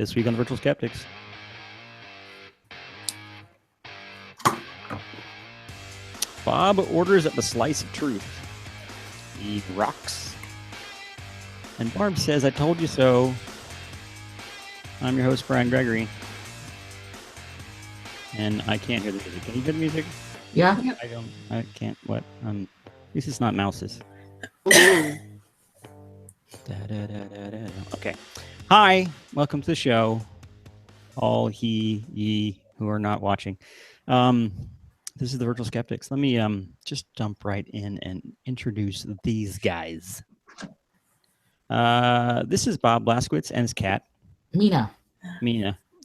This week on the Virtual Skeptics. Bob orders up a slice of truth. He rocks. And Barb says, I told you so. I'm your host, Brian Gregory. And I can't hear the music. Can you hear the music? Yeah. I can't. What? This is not mouses. Okay. Hi. Welcome to the show. All ye who are not watching. This is the Virtual Skeptics. Let me just jump right in and introduce these guys. This is Bob Blaskowitz and his cat. Mina.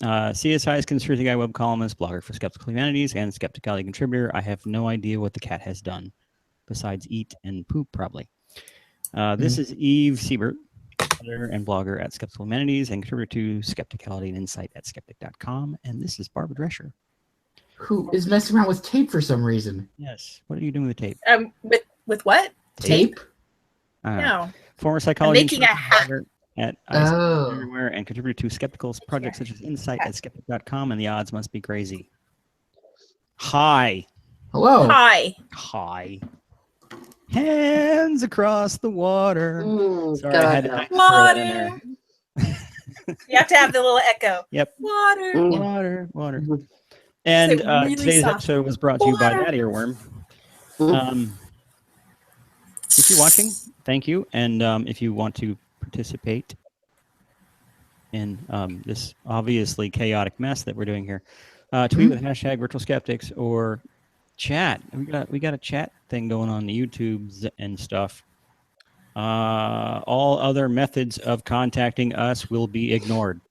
CSI's conspiracy guy, web columnist, blogger for Skeptical Humanities, and Skepticality contributor. I have no idea what the cat has done besides eat and poop, probably. This is Eve Siebert, editor and blogger at Skeptical Humanities and contributor to Skepticality and Insight at skeptic.com. And this is Barbara Drescher, who is messing around with tape for some reason. Yes. What are you doing with the tape? With what? Tape? No. Former psychology. I'm making a hat. At everywhere and contribute to skeptical projects such as Insight at skeptic.com, and the odds must be crazy. Hi. Hello. Hi. Hands across the water. Sorry, God, I had to water. In there. You have to have the little echo. Yep. Water. And really today's soft. episode was brought to you by that earworm. If you're watching, thank you. And if you want to participate in this obviously chaotic mess that we're doing here, tweet with hashtag Virtual Skeptics or chat. We got a chat thing going on the YouTubes and stuff. All other methods of contacting us will be ignored.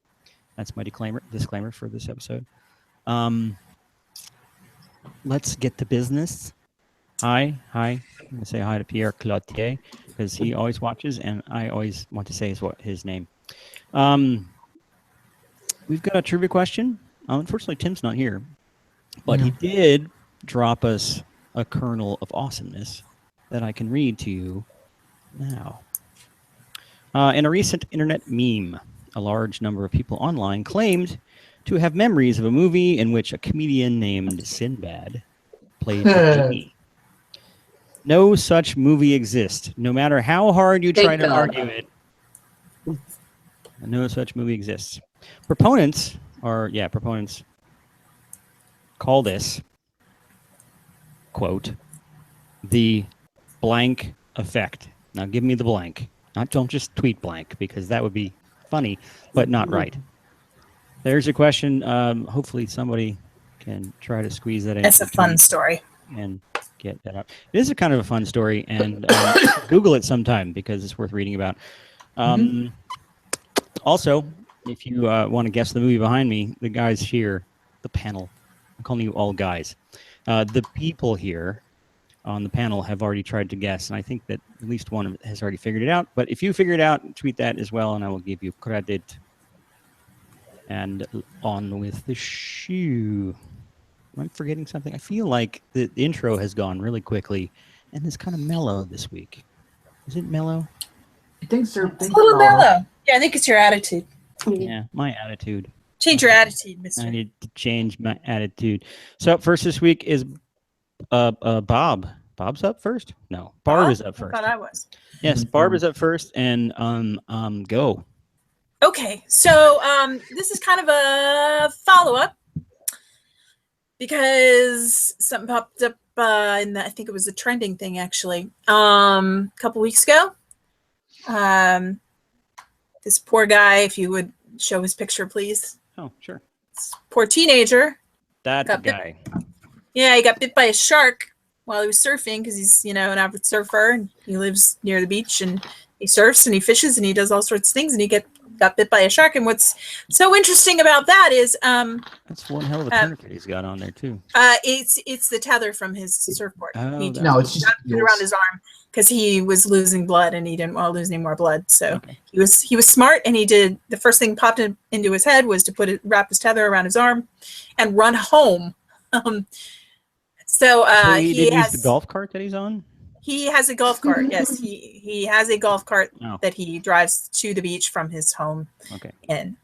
That's my disclaimer for this episode. Let's get to business. Hi. I'm going to say hi to Pierre Cloutier because he always watches, and I always want to say his name. We've got a trivia question. Unfortunately, Tim's not here, but he did drop us a kernel of awesomeness that I can read to you now. In a recent internet meme, a large number of people online claimed to have memories of a movie in which a comedian named Sinbad played the genie. No such movie exists. No matter how hard you try to argue it, no such movie exists. Proponents call this, quote, the blank effect. Now give me the blank. Don't just tweet blank, because that would be funny, but not right. There's a question. Hopefully somebody can try to squeeze that in. It's a fun story. And get that up. It is a kind of a fun story, and Google it sometime because it's worth reading about. Also, if you want to guess the movie behind me, the guys here, the panel, I'm calling you all guys. The people here on the panel have already tried to guess, and I think that at least one of them has already figured it out. But if you figure it out, tweet that as well, and I will give you credit. And on with the shoe. Am I forgetting something? I feel like the intro has gone really quickly, and it's kind of mellow this week. Is it mellow? I think so. It's a little mellow. Yeah, I think it's your attitude. Yeah, my attitude. Change your attitude, mister. I need to change my attitude. So up first this week is Bob. Bob's up first? No, Barb is up first. I thought I was. Yes, Barb is up first, and go. Okay, so this is kind of a follow-up because something popped up I think it was a trending thing actually a couple weeks ago. This poor guy, if you would show his picture, please. Oh, sure. This poor teenager. That guy. He got bit by a shark while he was surfing because he's, an avid surfer and he lives near the beach and he surfs and he fishes and he does all sorts of things and he got bit by a shark. And what's so interesting about that is that's one hell of a tourniquet he's got on there too. It's the tether from his surfboard. Oh, it's just put around his arm because he was losing blood and he didn't want to lose any more blood. So he was smart and he did the first thing popped into his head was to wrap his tether around his arm and run home. So he didn't use the golf cart that he's on? He has a golf cart. Yes, he has a golf cart that he drives to the beach from his home. Okay. And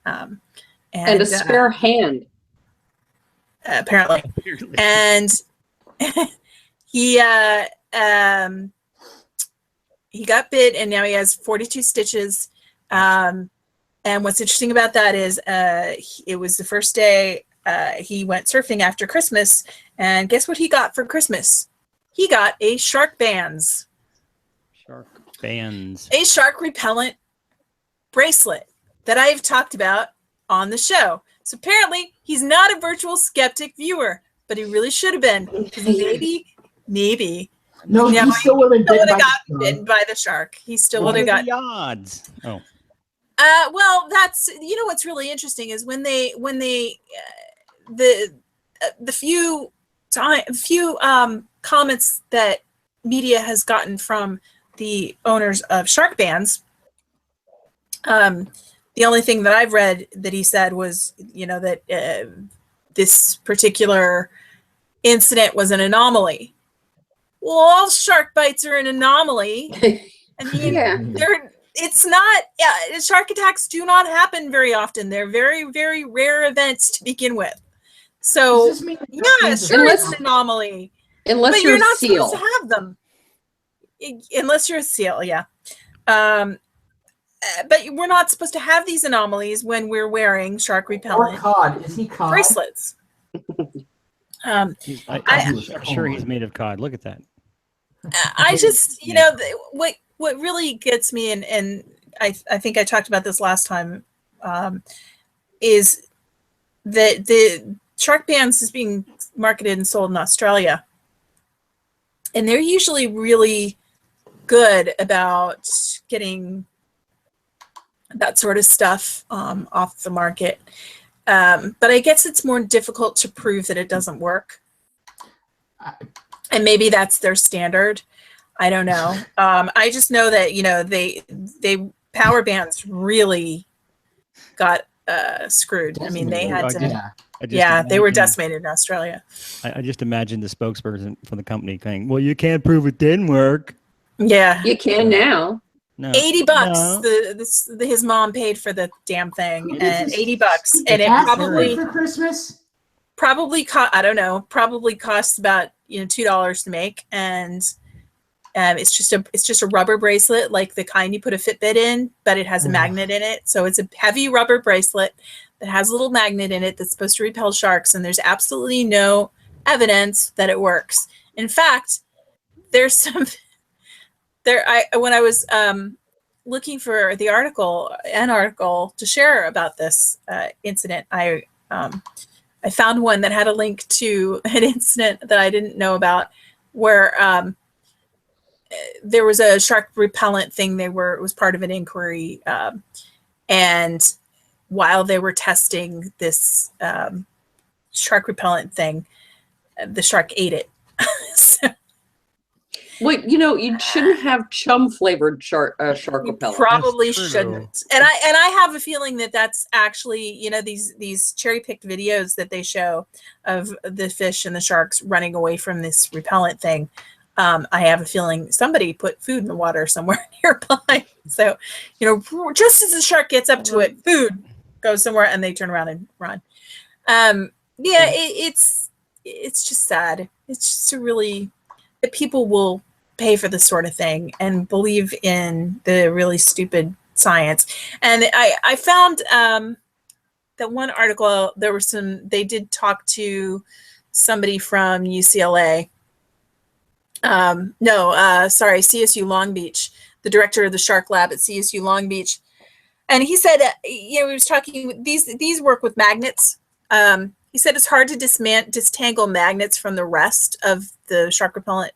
And a spare hand. Apparently. And he got bit, and now he has 42 stitches. And what's interesting about that is it was the first day he went surfing after Christmas, and guess what he got for Christmas? He got a shark bands. Shark bands. A shark repellent bracelet that I've talked about on the show. So apparently he's not a virtual skeptic viewer, but he really should have been. Because maybe. No, Yeah, he still would have been would have gotten bitten by the shark. He still would have got the odds. Oh. Well, that's, you know, what's really interesting is when they the few comments that media has gotten from the owners of shark bands, the only thing that I've read that he said was, you know, that this particular incident was an anomaly. Well, all shark bites are an anomaly. I mean, it's not, shark attacks do not happen very often. They're very, very rare events to begin with. So, yeah, sure, it's an anomaly. Unless you're not supposed to have them. Unless you're a seal, yeah. But we're not supposed to have these anomalies when we're wearing shark repellent cod. Is he cod? bracelets. I'm sure he's made of cod. Look at that. I just, you know, what really gets me, and I think I talked about this last time, is that the shark bands is being marketed and sold in Australia, and they're usually really good about getting that sort of stuff off the market. But I guess it's more difficult to prove that it doesn't work. And maybe that's their standard. I don't know. I just know that, you know, they power bands really got screwed. I mean, they had to, they were decimated in Australia. I just imagined the spokesperson for the company saying, well, you can't prove it didn't work. Yeah. You can now. No. $80. No. His mom paid for the damn thing, and $80, and it probably for Christmas. Probably I don't know. Probably costs about, you know, $2 to make, and it's just a rubber bracelet, like the kind you put a Fitbit in, but it has a magnet in it. So it's a heavy rubber bracelet that has a little magnet in it that's supposed to repel sharks, and there's absolutely no evidence that it works. In fact, there's some. When I was looking for an article to share about this incident, I found one that had a link to an incident that I didn't know about, where there was a shark repellent thing. It was part of an inquiry, and while they were testing this shark repellent thing, the shark ate it. So, well, you know, you shouldn't have chum flavored shark repellent. Probably shouldn't. And I have a feeling that that's actually, you know, these cherry picked videos that they show of the fish and the sharks running away from this repellent thing. I have a feeling somebody put food in the water somewhere nearby. So, you know, just as the shark gets up to it, food goes somewhere, and they turn around and run. It's just sad. It's just that people will pay for this sort of thing and believe in the really stupid science. And I found that one article, they did talk to somebody from UCLA. CSU Long Beach, the director of the Shark Lab at CSU Long Beach. And he said, you know, he was talking, these work with magnets. He said it's hard to disentangle magnets from the rest of the shark repellent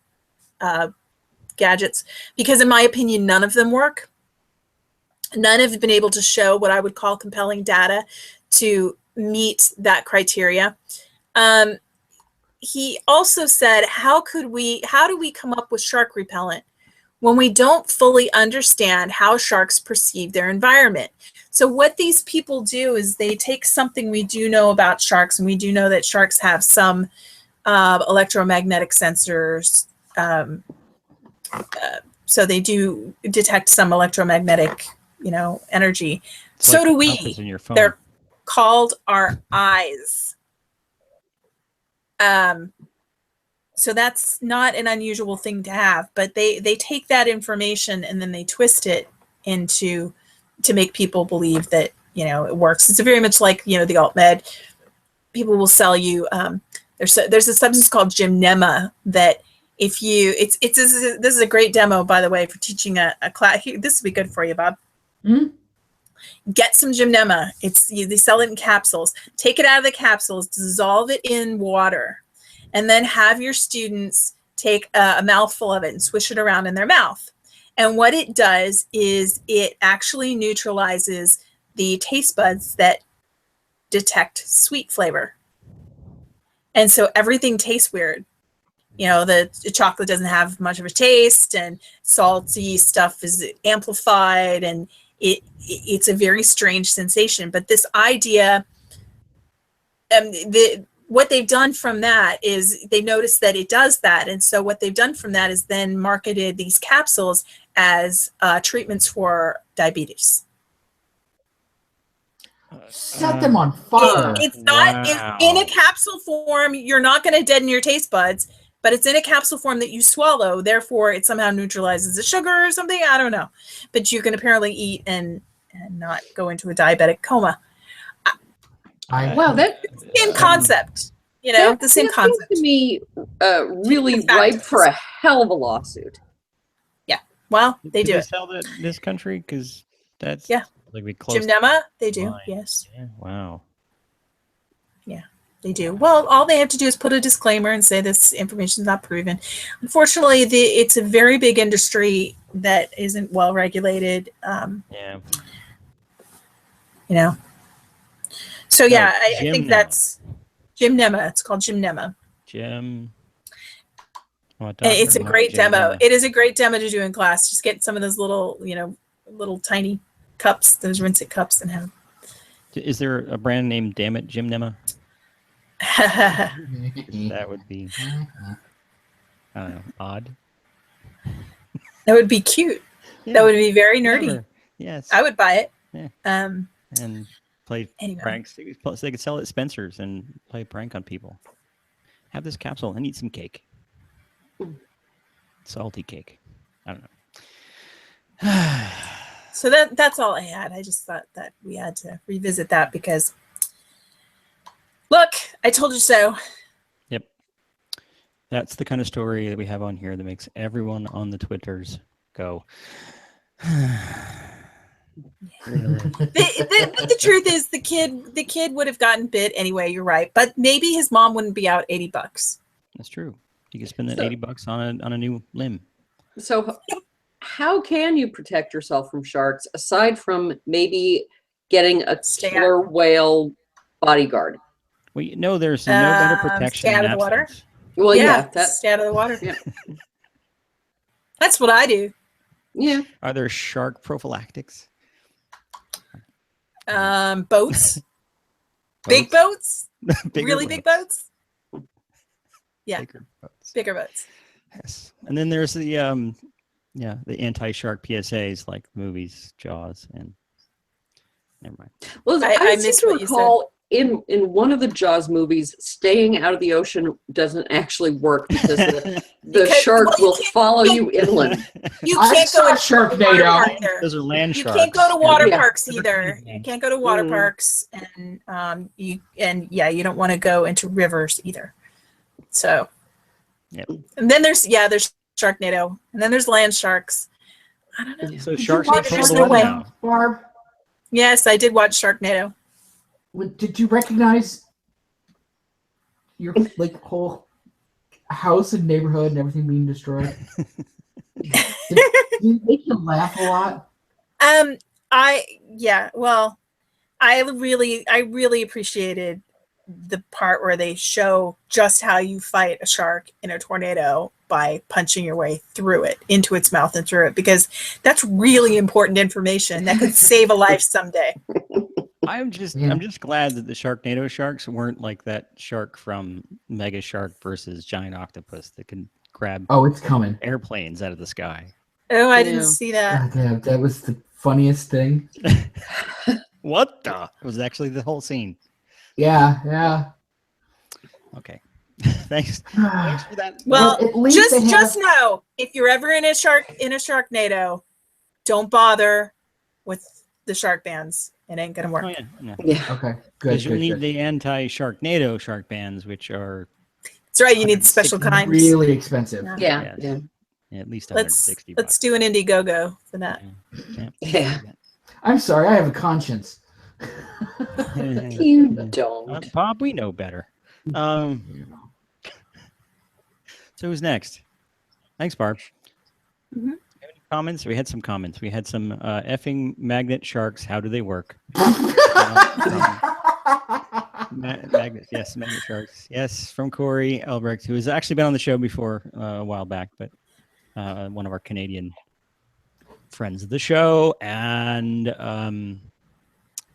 gadgets, because in my opinion, none of them work. None have been able to show what I would call compelling data to meet that criteria. He also said, how do we come up with shark repellent when we don't fully understand how sharks perceive their environment? So what these people do is they take something we do know about sharks, and we do know that sharks have some electromagnetic sensors. So they do detect some electromagnetic, you know, energy. So do we. In your phone. called our eyes. So that's not an unusual thing to have, but they take that information and then they twist it to make people believe that, it works. It's very much like, the alt med. People will sell you, there's a substance called gymnema that this is a great demo, by the way, for teaching a class. This would be good for you, Bob. Hmm? Get some gymnema. They sell it in capsules. Take it out of the capsules, dissolve it in water, and then have your students take a mouthful of it and swish it around in their mouth. And what it does is it actually neutralizes the taste buds that detect sweet flavor. And so everything tastes weird. The chocolate doesn't have much of a taste, and salty stuff is amplified, and it's a very strange sensation. But this idea, what they've done from that is they noticed that it does that. And so what they've done from that is then marketed these capsules as treatments for diabetes. Set them on fire. It's not Wow. in a capsule form. You're not going to deaden your taste buds, but it's in a capsule form that you swallow. Therefore, it somehow neutralizes the sugar or something. I don't know. But you can apparently eat and not go into a diabetic coma. Wow, that Same concept. The same concept. seems to me really It's fact. ripe for a hell of a lawsuit. Well, they Do do it. sell that in this country? Because that's like we close. Gymnema, they do. line. Yes, Yeah, wow. they do. Well, all they have to do is put a disclaimer and say this information is not proven. Unfortunately, it's a very big industry that isn't well regulated. Yeah. So No, I think Gymnema. that's Gymnema. It's called Gymnema. Jim. Oh, And it's a Dr. great Jim demo. Nema. It is a great demo to do in class. Just get some of those little, little tiny cups, those rinse it cups, and have. Is there a brand named Damn It Jim Nema? That would be, I don't know, odd. That would be cute. That would be very nerdy. Whatever. Yes. I would buy it. Yeah. Um. And play Anyway. pranks. So they could sell it at Spencer's and play a prank on people. Have this capsule and eat some cake. Salty cake. I don't know. So that's all I had. I just thought that we had to revisit that because, look, I told you so. Yep. That's the kind of story that we have on here that makes everyone on the Twitters go. Really? The truth is, the kid would have gotten bit anyway. You're right, but maybe his mom wouldn't be out $80. That's true. You can spend that $80 on a new limb. So how can you protect yourself from sharks aside from maybe getting a killer whale bodyguard? Well, there's no better protection stay out than of the water. abstinence. Well, yeah, Stay out of the water. Yeah. That's what I do. Yeah. Are there shark prophylactics? Boats. Big boats. Bigger Really big boats. Yeah. Bigger boats. Bigger boats. Yes. And then there's the the anti-shark PSAs like the movies Jaws and never mind. Well, I I seem missed to what you said. recall in one of the Jaws movies, staying out of the ocean doesn't actually work because the Because- shark well, you will can't- follow you inland. You I can't saw go to Sharknado. water park either. Those are land You sharks. can't go to water Yeah. parks either. You can't go to water Mhm. parks, and you don't want to go into rivers either. So, Yep. and then there's Sharknado, and then there's land sharks. I don't know. So Did you sharks watch control There's the no weather way. now. Barb, Yes, I did watch Sharknado. did you recognize your whole house and neighborhood and everything being destroyed? Did it make you laugh a lot? I really appreciated the part where they show just how you fight a shark in a tornado by punching your way through it, into its mouth and through it, because that's really important information that could save a life someday. I'm just glad that the Sharknado sharks weren't like that shark from Mega Shark versus Giant Octopus that can grab Oh, it's coming. airplanes out of the sky. Oh, I Yeah. didn't see that. God damn, that was the funniest thing. What the? It was actually the whole scene. Yeah. Okay. Thanks for that. Well, at least they have- just know, if you're ever in a Sharknado, don't bother with the shark bands. It ain't gonna work. Oh, yeah. Yeah. Okay, good. Because you'll need Good. the anti-Sharknado shark bands, which are That's right. You need special kinds. Really expensive. Yeah. Yes. At least Let's 160 let's do an Indiegogo for that. Yeah. I'm sorry, I have a conscience. You don't. Bob, we know better. So who's next? Thanks, Barb. Mhm. Have any comments? We had some comments. We had some effing magnet sharks. How do they work? Magnets, yes, magnet sharks. Yes, from Corey Elbrecht, who has actually been on the show before a while back, but one of our Canadian friends of the show. And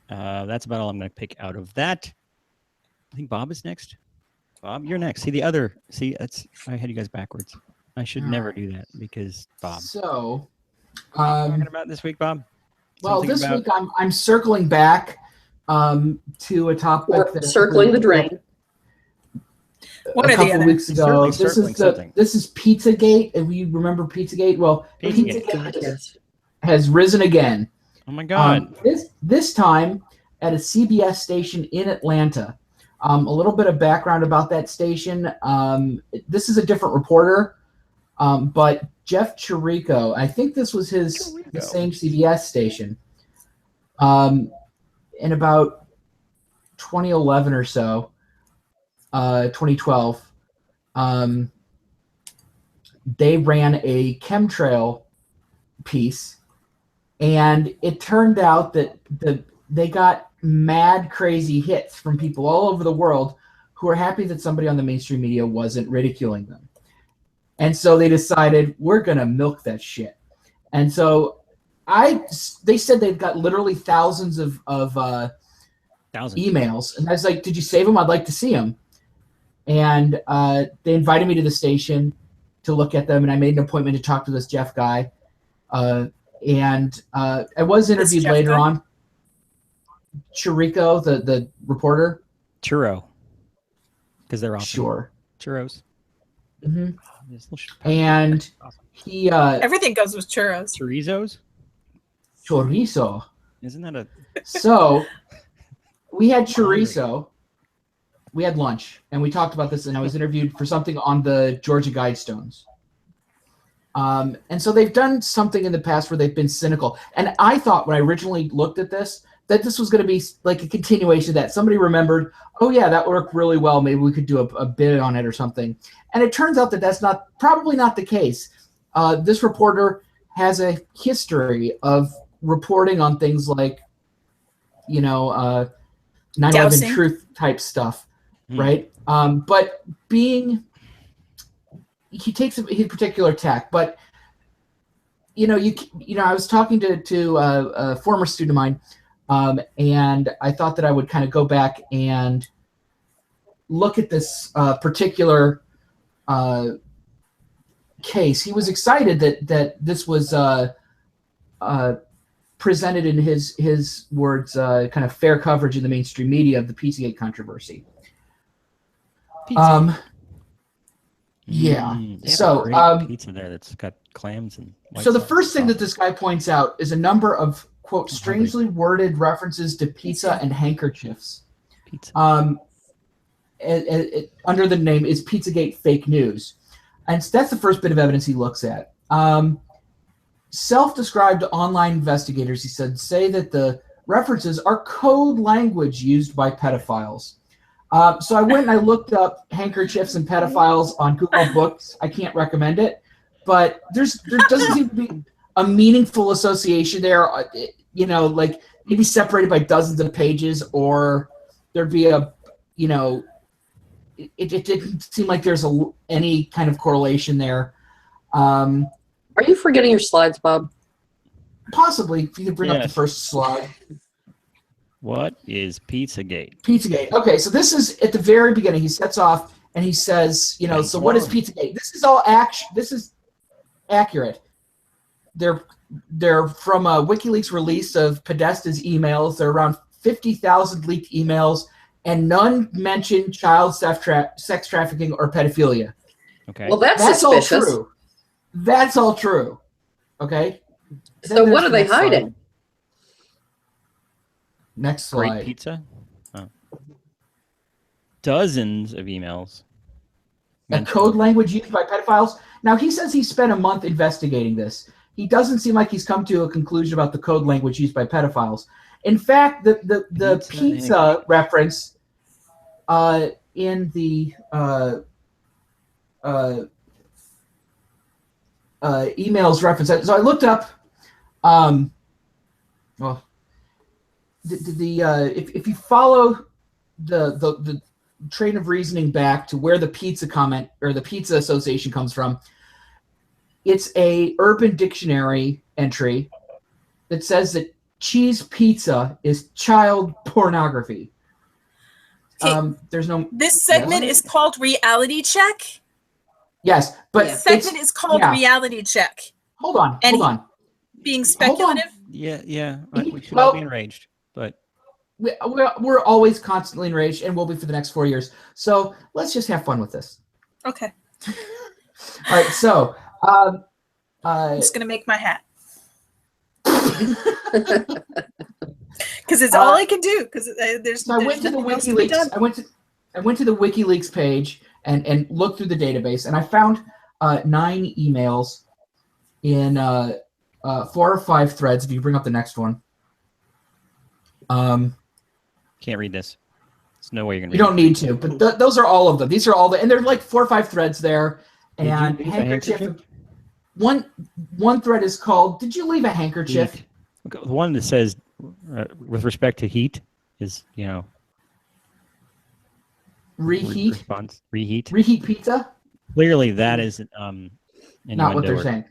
that's about all I'm going to pick out of that. I think Bob is next. Bob, you're next. See, I had you guys backwards. I should never do that because Bob. So, What are you talking about this week, Bob? well, Something this about- week I'm circling back to a topic Or that circling the drain. One a or the couple other. weeks ago. Certainly circling This is Pizzagate. If you remember Pizzagate, well, Pizzagate. God, yes. has risen again. Oh my God. This time at a CBS station in Atlanta. A little bit of background about that station. This is a different reporter, but Jeff Chirico, I think this was the same CBS station. In about 2011 or so, 2012, they ran a chemtrail piece, and it turned out that they got mad crazy hits from people all over the world who are happy that somebody on the mainstream media wasn't ridiculing them. And so they decided, we're going to milk that shit. And so they said they've got literally thousands of emails. And I was like, did you save them? I'd like to see them. And they invited me to the station to look at them. And I made an appointment to talk to this Jeff guy. And I was interviewed later on. Chirico, the reporter. Churro. Because they're awesome. Sure. Churros. Mm-hmm. Oh, And he Everything goes with churros. Chorizos? chorizo. Isn't that a... So we had chorizo. We had lunch, and we talked about this, and I was interviewed for something on the Georgia Guidestones. And so they've done something in the past where they've been cynical. And I thought when I originally looked at this, that this was going to be like a continuation of that. Somebody remembered, oh yeah, that worked really well. Maybe we could do a bit on it or something. And it turns out that that's probably not the case. This reporter has a history of reporting on things like, 9/11 Dousing. truth type stuff, right? But he takes his particular tack. But I was talking to a former student of mine. And I thought that I would kind of go back and look at this particular case. He was excited that this was presented in his words, kind of fair coverage in the mainstream media of the Pizzagate controversy. Yeah. So pizza there that's got clams and. So the first thing that this guy points out is a number of quote strangely worded references to pizza and handkerchiefs. Pizza. Under the name is Pizzagate fake news, and so that's the first bit of evidence he looks at. Self-described online investigators, he said, say that the references are code language used by pedophiles. So I went and I looked up handkerchiefs and pedophiles on Google Books. I can't recommend it, but there doesn't seem to be a meaningful association there. Like maybe separated by dozens of pages, or there'd be it didn't seem like there's any kind of correlation there. Are you forgetting your slides, Bob? Possibly, if you could bring up the Yes. first slide. What is Pizzagate? Pizzagate. Okay, so this is at the very beginning. He sets off and he says, so what is Pizzagate? This is all This is accurate. They're they're from a WikiLeaks release of Podesta's emails. There are around 50,000 leaked emails, and none mention child sex trafficking or pedophilia. Okay. Well, that's all suspicious. true. That's all true. Okay. So what are they hiding? Next slide. Great pizza. Oh. Dozens of emails. A code language used by pedophiles. Now, he says he spent a month investigating this. He doesn't seem like he's come to a conclusion about the code language used by pedophiles. In fact, the pizza reference in the emails reference. So I looked up. Well, if you follow the train of reasoning back to where the pizza comment or the pizza association comes from, it's a Urban Dictionary entry that says that cheese pizza is child pornography. There's no. This segment is called Reality Check. Yes, but this segment is called Reality Check. Hold on. Being speculative. Yeah. We should all be enraged, but we're always constantly enraged, and will be for the next 4 years. So let's just have fun with this. Okay. All right. So I'm just gonna make my hat because it's all I can do. Because there's. So I went to the WikiLeaks. I went to the WikiLeaks page and looked through the database, and I found 9 emails in 4 or 5 threads. If you bring up the next one. Can't read this. There's no way you're gonna. You don't need to, but those are all of them. These are all and there's like 4 or 5 threads there. And handkerchief. One thread is called "Did you leave a handkerchief?" Heat. The one that says, with respect to heat, is reheat. Response reheat. Reheat pizza. Clearly, that is not what they're saying.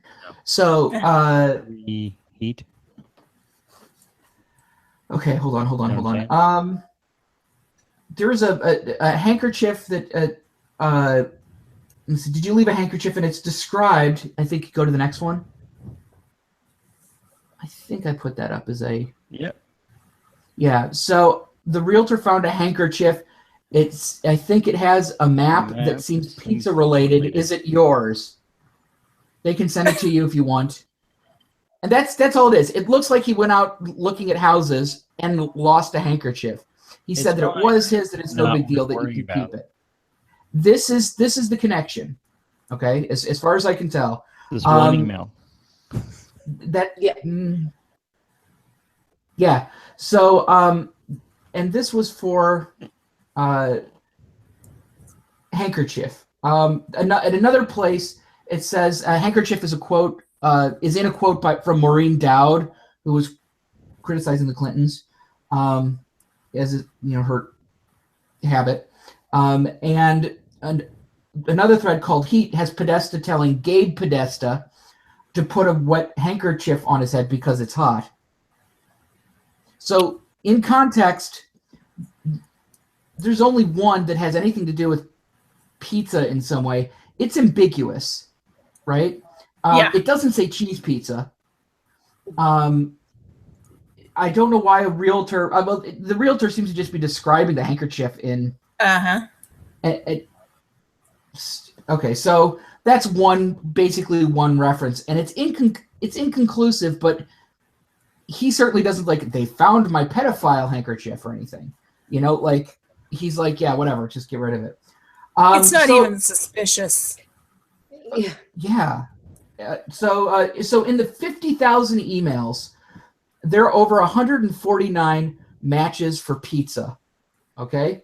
So reheat. Okay, hold on. There's a handkerchief that. Did you leave a handkerchief? And it's described. I think go to the next one. I think I put that up as a. Yep. Yeah. So the realtor found a handkerchief. I think it has a map that seems pizza related. Is it yours? They can send it to you if you want. And that's all it is. It looks like he went out looking at houses and lost a handkerchief. He said that it was his, that it's no big deal that you can keep it. This is the connection, okay? As far as I can tell. This one email. Yeah. So and this was for handkerchief. At another place, it says handkerchief is a quote. Is in a quote from Maureen Dowd, who was criticizing the Clintons, as her habit. And another thread called "Heat" has Podesta telling Gabe Podesta to put a wet handkerchief on his head because it's hot. So, in context, there's only one that has anything to do with pizza in some way. It's ambiguous, right? It doesn't say cheese pizza. I don't know why a realtor. Well, the realtor seems to just be describing the handkerchief in. Okay, so that's basically one reference, and it's inconclusive, but he certainly doesn't they found my pedophile handkerchief or anything. He's like, yeah, whatever, just get rid of it. It's not even suspicious. Yeah. So in the 50,000 emails, there are over 149 matches for pizza. Okay,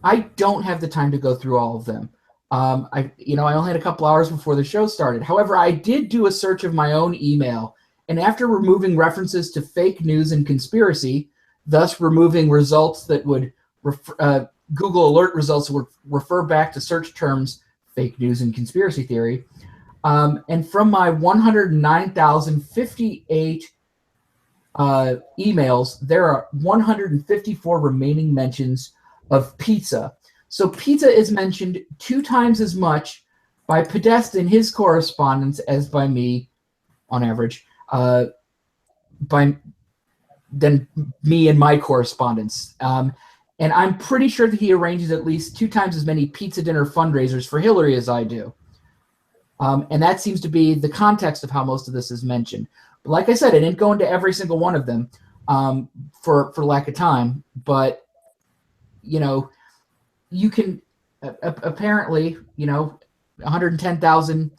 I don't have the time to go through all of them. I only had a couple hours before the show started. However, I did do a search of my own email, and after removing references to fake news and conspiracy, thus removing results that would Google alert results would refer back to search terms fake news and conspiracy theory. And from my 109,058 emails, there are 154 remaining mentions of pizza. So pizza is mentioned 2 times as much by Podesta in his correspondence as by me, on average. by than me and my correspondence. And I'm pretty sure that he arranges at least 2 times as many pizza dinner fundraisers for Hillary as I do. And that seems to be the context of how most of this is mentioned. But like I said, I didn't go into every single one of them for lack of time. But, you can apparently, 110,000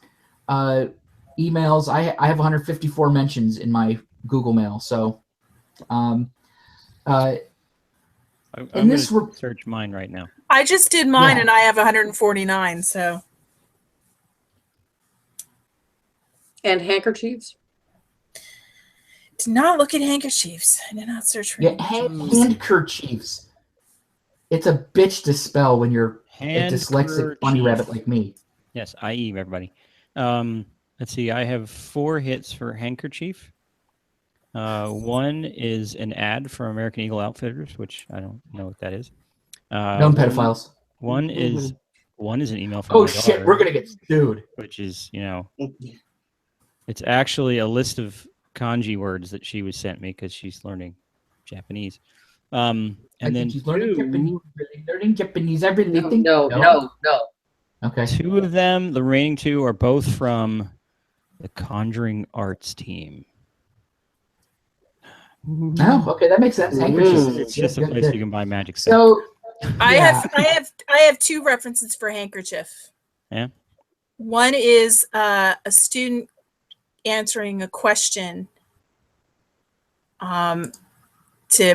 emails. I have 154 mentions in my Google Mail. So, I'm and going this to search mine right now. I just did mine, Yeah. and I have 149. So, And handkerchiefs? did not look at handkerchiefs. I did not search for yeah, handkerchiefs. handkerchiefs. It's a bitch to spell when you're a dyslexic Handkerchief. bunny rabbit like me. Yes, i.e. everybody. Let's see. I have 4 hits for handkerchief. One is an ad for American Eagle Outfitters, which I don't know what that is. Known pedophiles. One is an email from Oh my shit, daughter, we're gonna get sued. which is it's actually a list of kanji words that she was sent me because she's learning Japanese. And then she's learning Japanese. Really learning Japanese. I really think No. Okay. 2 of them, the remaining 2, are both from the Conjuring Arts team. Oh, okay, that makes sense. Handkerchiefs. It's just a Good, place good. you can buy magic stuff. So I yeah. have 2 references for handkerchief. Yeah. One is a student answering a question to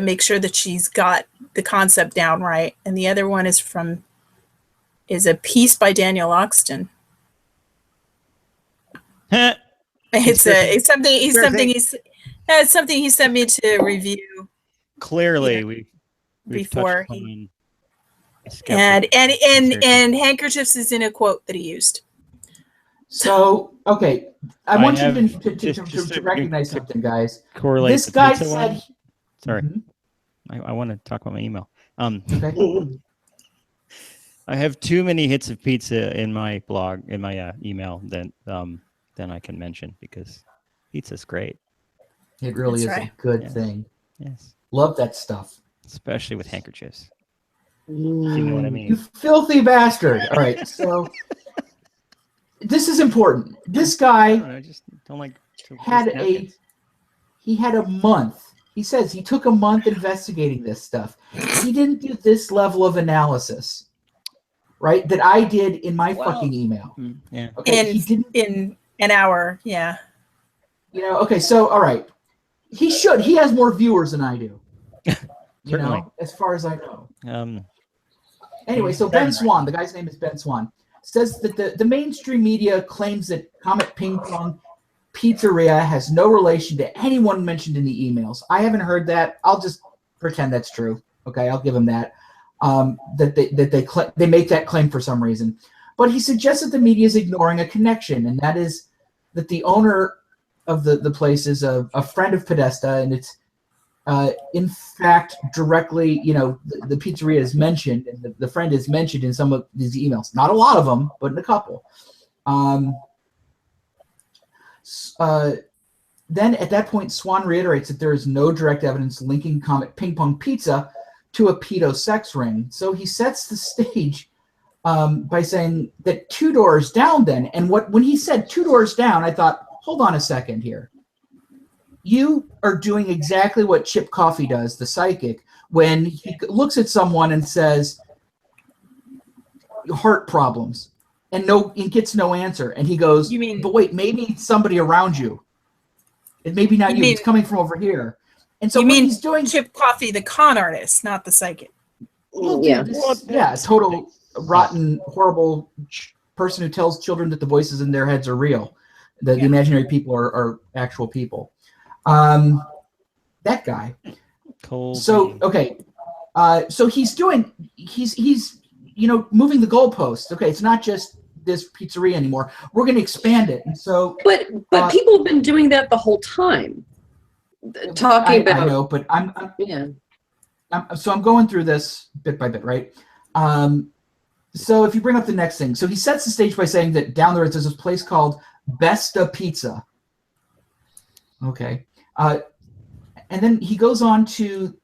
make sure that she's got the concept down right, and the other one is a piece by Daniel Oxton. It's something he sent me to review. Clearly, we've before touched he- upon And handkerchiefs is in a quote that he used. So okay, I want you to just recognize something, guys. correlate This the guy pizza one. said. Sorry, Mhm. I want to talk about my email. Okay. I have too many hits of pizza in my blog, in my email than I can mention because pizza's great. It really That's is right. a good Yes. thing. Yes, Love that stuff. especially with handkerchiefs. You know what I You mean? filthy bastard. All right, so this is important. This I guy just don't like to had waste napkins. he had a month. He says he took a month investigating this stuff. He didn't do this level of analysis, right? That I did in my fucking email. Yeah. Okay, he didn't. In an hour, yeah. Okay, so all right, he should. He has more viewers than I do. Certainly. As far as I know. Anyway, He's so Ben better. Swan, the guy's name is Ben Swan, says that the mainstream media claims that Comet Ping Pong Pizzeria has no relation to anyone mentioned in the emails. I haven't heard that. I'll just pretend that's true. Okay, I'll give him that. That they make that claim for some reason. But he suggests that the media is ignoring a connection, and that is that the owner of the place is a friend of Podesta, and it's in fact directly, the pizzeria is mentioned, and the friend is mentioned in some of these emails. Not a lot of them, but in a couple. Then at that point, Swan reiterates that there is no direct evidence linking Comet Ping Pong Pizza to a pedo sex ring. So he sets the stage by saying that 2 doors down then, and when he said 2 doors down, I thought, hold on a second here. You are doing exactly what Chip Coffey does, the psychic, when he looks at someone and says, heart problems, and gets no answer. And he goes, You mean- but wait, maybe it's somebody around you. It maybe not you. It's coming from over here. And so you what mean he's doing, Chip Coffey, the con artist, not the psychic. well, dude, Yeah. total rotten, horrible person who tells children that the voices in their heads are real. The imaginary people are actual people. That guy. Cold. So okay, so he's moving the goalposts. Okay, it's not just this pizzeria anymore. We're going to expand it. And so, But people have been doing that the whole time. Talking about. I know, but I'm going through this bit by bit, right? So if you bring up the next thing, so he sets the stage by saying that down there there's this place called Besta Pizza. Okay. And then he goes on to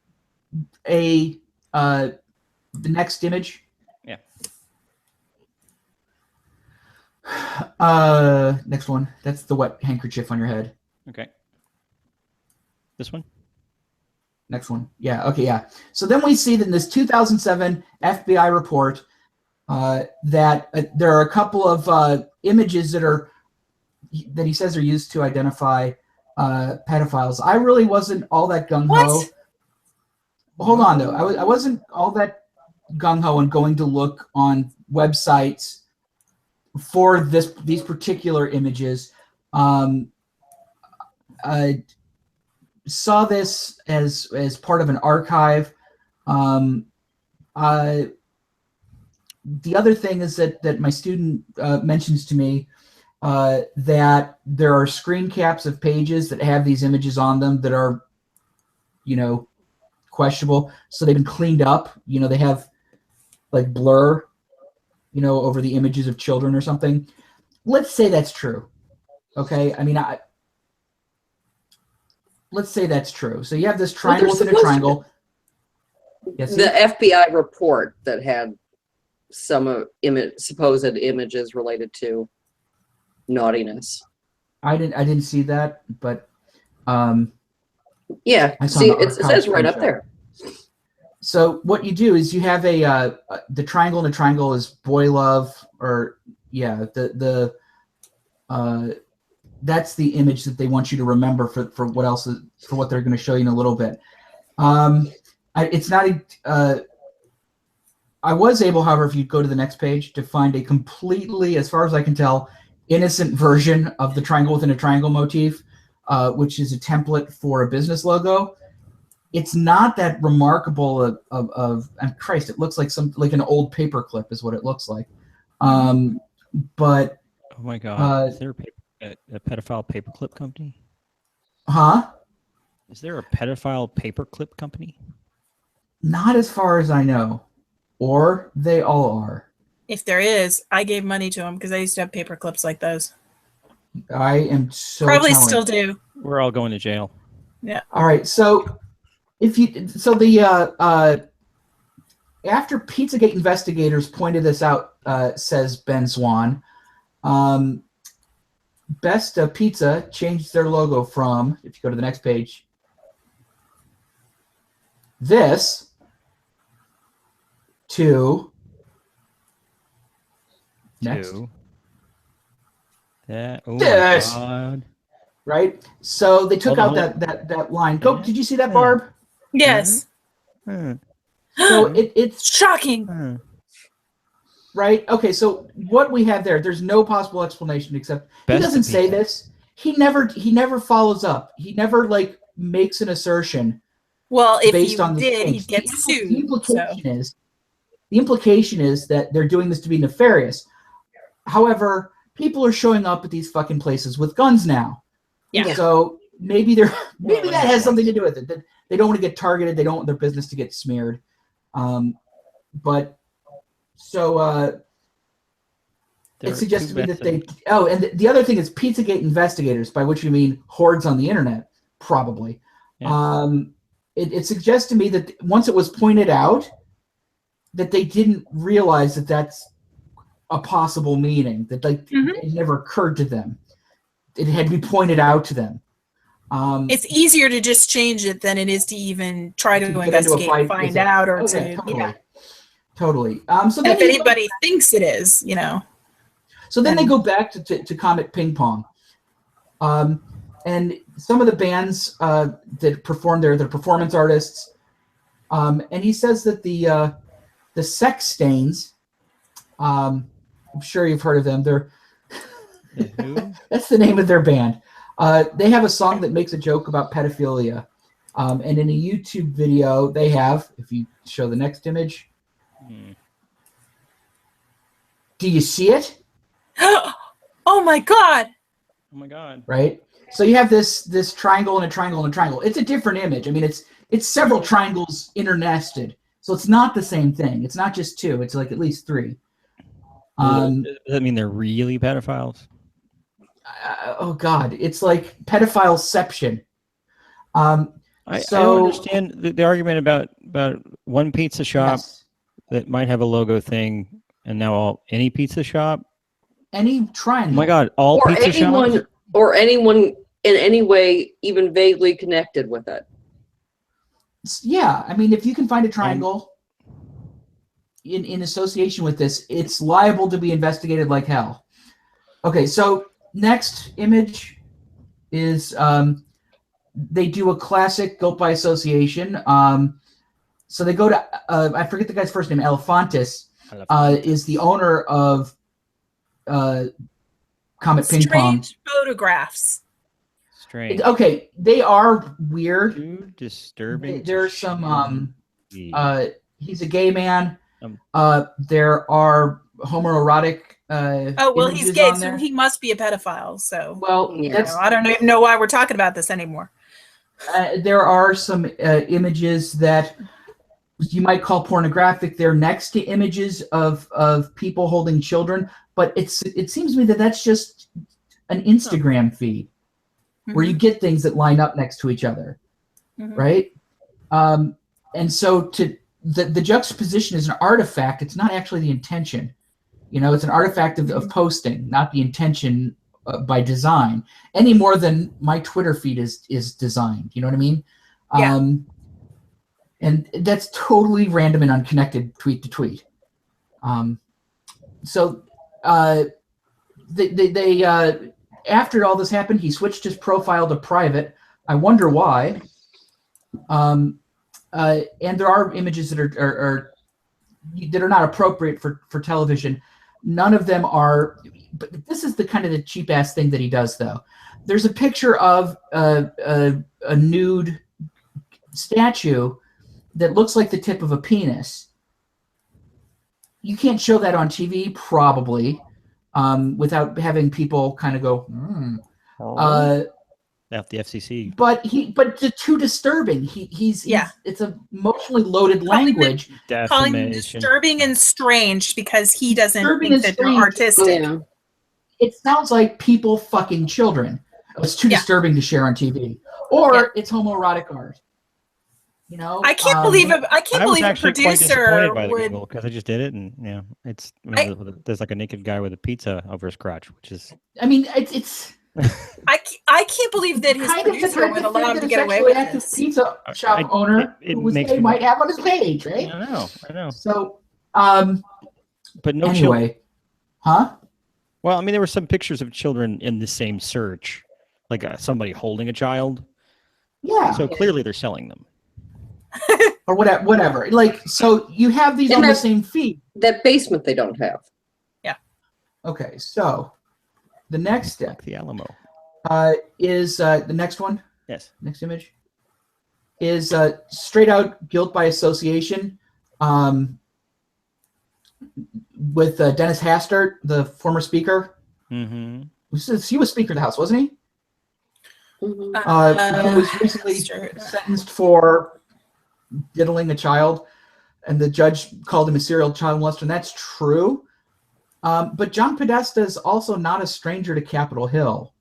the next image. Yeah. Next one. That's the wet handkerchief on your head. Okay. This one? Next one. Yeah. Okay. Yeah. So then we see that in this 2007 FBI report that there are a couple of images that he says are used to identify pedophiles. I really wasn't all that gung ho. What? Hold on though. I wasn't all that gung ho on going to look on websites for these particular images. I saw this as part of an archive. The other thing is that my student mentions to me that there are screen caps of pages that have these images on them that are, questionable. So they've been cleaned up. They have like blur, over the images of children or something. Let's say that's true. Okay. I mean, let's say that's true. So you have this triangle within a triangle. Yes, the FBI report that had some supposed images related to naughtiness. I didn't see that, but yeah, see, it says right up there. So what you do is you have the triangle in a triangle is boy love, or that's the image that they want you to remember for what they're going to show you in a little bit. It's not I was able, however, if you go to the next page, to find a completely, as far as I can tell, innocent version of the triangle within a triangle motif, which is a template for a business logo. It's not that remarkable and Christ, it looks like like an old paperclip is what it looks like. But oh my God, is there a pedophile paperclip company? Huh? Is there a pedophile paperclip company? Not as far as I know, or they all are. If there is, I gave money to them because I used to have paper clips like those. I am so probably telling. Still do. We're all going to jail. Yeah. All right. So after Pizzagate investigators pointed this out, says Ben Swan, Best Pizza changed their logo from, if you go to the next page, this to next. That, oh this. My God. Right? So they took Hold out on. that line. Go. Did you see that, Barb? Yes. So it's shocking. Right? Okay, so what we have there's no possible explanation except he doesn't say this. He never follows up. He never makes an assertion. Well, if based he on did, he'd get sued. The implication is that they're doing this to be nefarious. However, people are showing up at these fucking places with guns now. Yeah. So maybe that has something to do with it. That they don't want to get targeted. They don't want their business to get smeared. It suggests to me that they. Oh, and the other thing is Pizzagate investigators, by which you mean hordes on the internet, probably. Yeah. It suggests to me that once it was pointed out, that they didn't realize that that's a possible meaning. That it never occurred to them. It had to be pointed out to them. It's easier to just change it than it is to even try to investigate and find out or Totally. So if anybody thinks it is, So then they go back to Comet Ping Pong. And some of the bands that perform there, they're performance artists. And he says that the Sex Stains, I'm sure you've heard of them. They're that's the name of their band. They have a song that makes a joke about pedophilia. And in a YouTube video, they have, if you show the next image, do you see it? Oh my God! Oh my God! Right. So you have this triangle and a triangle and a triangle. It's a different image. I mean, it's several triangles internested. So it's not the same thing. It's not just two. It's like at least three. Does that mean they're really pedophiles? oh God, it's like pedophileception. I So don't understand the argument about one pizza shop yes, that might have a logo thing, and now any pizza shop. any Oh triangle. my God, all Or pizza shops. anyone in any way even vaguely connected with it. Yeah, I mean, if you can find a triangle in association with this, it's liable to be investigated like hell. Okay, so next image is they do a classic guilt by association. So they go to I forget the guy's first name. Elefantis is the owner of Comet Ping Pong. Strange photographs. Strange. Okay, they are weird. Too disturbing. There's some share. he's a gay man. Um, There are homoerotic Oh well, he's images gay, on so there. he must be a pedophile. So Well, Yeah. that's I don't even know why we're talking about this anymore. there are some images that you might call pornographic. They're next to images of people holding children, but it seems to me that that's just an Instagram feed where you get things that line up next to each other, right? And so to the juxtaposition is an artifact. It's not actually the intention. It's an artifact of posting, not the intention by design, any more than my Twitter feed is designed. You know what I mean? Yeah. And that's totally random and unconnected tweet to tweet. So they after all this happened, he switched his profile to private. I wonder why. And there are images that are not appropriate for television. None of them are. But this is the kind of the cheap ass thing that he does, though. There's a picture of a nude statue that looks like the tip of a penis. You can't show that on TV, probably, without having people kind of go, After the FCC. But it's too disturbing. He's it's a emotionally loaded language. Calling them disturbing and strange because he doesn't Disturbing think and that they're strange. artistic. Yeah. It sounds like people fucking children. It's too disturbing to share on TV, or it's homoerotic art. I can't believe it. I can't believe a actually quite producer disappointed by the would. Google because I just did it, and it's there's like a naked guy with a pizza over his crotch, which is. I mean, it's. I can't believe that his Kind of the producer type would of allow thing him to that a get away sexually with active this. pizza shop owner who was gay might have on his page, right? I know. So, but no anyway, children. Huh? Well, I mean, there were some pictures of children in the same search, like somebody holding a child. Yeah. So clearly they're selling them. Or whatever. Like, so you have these on the same feed. That basement they don't have. Yeah. Okay, so the next step Like the Alamo. is the next one. Yes. Next image is straight out guilt by association with Dennis Hastert, the former speaker. Mm-hmm. He was Speaker of the House, wasn't he? Mm-hmm. Who was recently sentenced for diddling a child, and the judge called him a serial child molester, and that's true. But John Podesta is also not a stranger to Capitol Hill.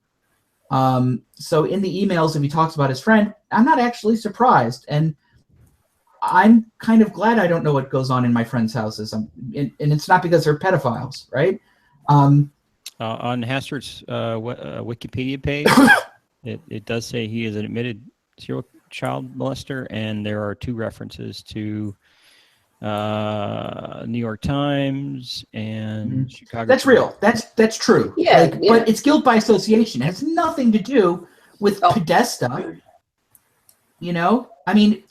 So in the emails, if he talks about his friend, I'm not actually surprised. And I'm kind of glad I don't know what goes on in my friends' houses. And it's not because they're pedophiles, right? On Hastert's Wikipedia page, it does say he is an admitted serial child molester, and there are 2 references to New York Times and Chicago. That's real. That's true. Yeah, But it's guilt by association. It has nothing to do with Podesta. I mean,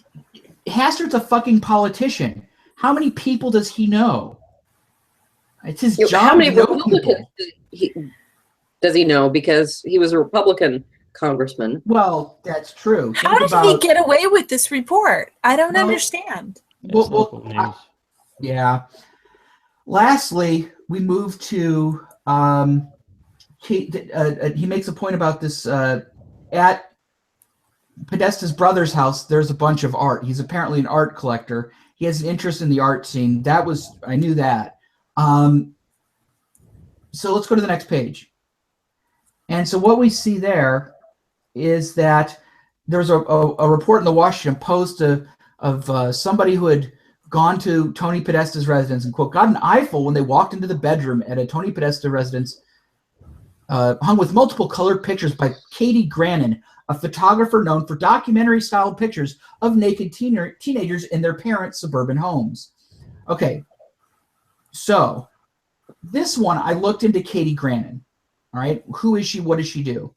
Hastert's a fucking politician. How many people does he know? It's his job. How many to know Republicans does he know? Because he was a Republican congressman. Well, that's true. How did he get away with this report? I don't understand. Yeah. Lastly, we move to he makes a point about this at Podesta's brother's house. There's a bunch of art. He's apparently an art collector. He has an interest in the art scene. I knew that. So let's go to the next page. And so what we see there is that there's a report in the Washington Post of somebody who had gone to Tony Podesta's residence and, quote, got an eyeful when they walked into the bedroom at a Tony Podesta residence hung with multiple colored pictures by Katie Grannon, a photographer known for documentary-style pictures of naked teenagers in their parents' suburban homes. Okay, so this one, I looked into Katie Grannon. All right, who is she? What does she do?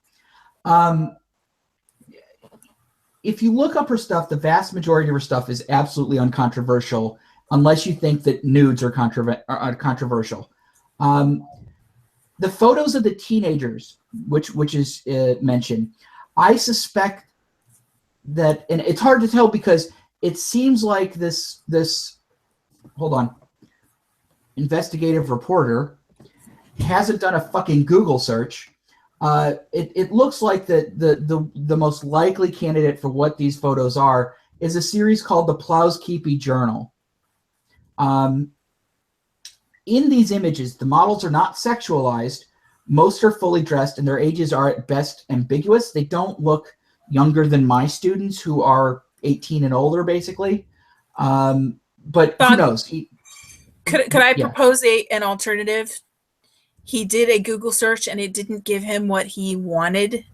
If you look up her stuff, the vast majority of her stuff is absolutely uncontroversial, unless you think that nudes are controversial. The photos of the teenagers, which is mentioned, I suspect that, and it's hard to tell because it seems like this hold on, investigative reporter hasn't done a fucking Google search. It looks like the most likely candidate for what these photos are is a series called the Plowskeepy Journal. In these images, the models are not sexualized. Most are fully dressed, and their ages are at best ambiguous. They don't look younger than my students, who are 18 and older, basically. But who knows? Could I propose an alternative? He did a Google search, and it didn't give him what he wanted.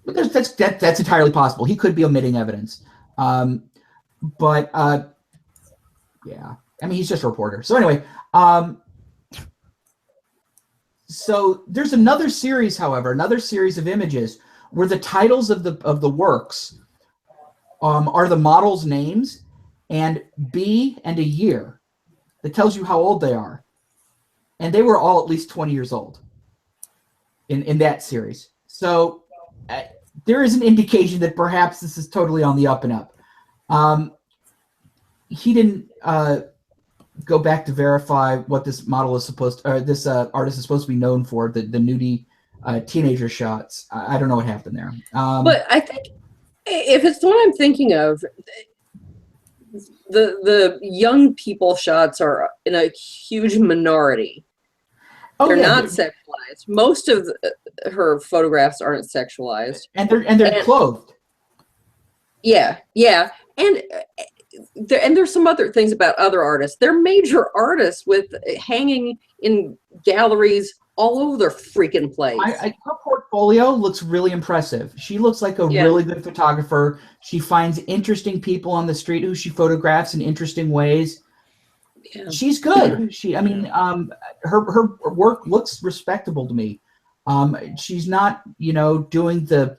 But that's entirely possible. He could be omitting evidence. Yeah, I mean, he's just a reporter. So anyway, so there's another series, however, another series of images where the titles of the works are the models' names and B and a year that tells you how old they are. And they were all at least 20 years old in that series. So there is an indication that perhaps this is totally on the up and up. He didn't go back to verify what this model is supposed to, or this artist is supposed to be known for, the nudie teenager shots. I don't know what happened there. But I think if it's the one I'm thinking of, the young people shots are in a huge minority. They're not sexualized. Most of her photographs aren't sexualized, and they're clothed. Yeah, and there's some other things about other artists. They're major artists with hanging in galleries all over their freaking place. Her portfolio looks really impressive. She looks like a really good photographer. She finds interesting people on the street who she photographs in interesting ways. Yeah. She's good. Her work looks respectable to me. She's not, doing the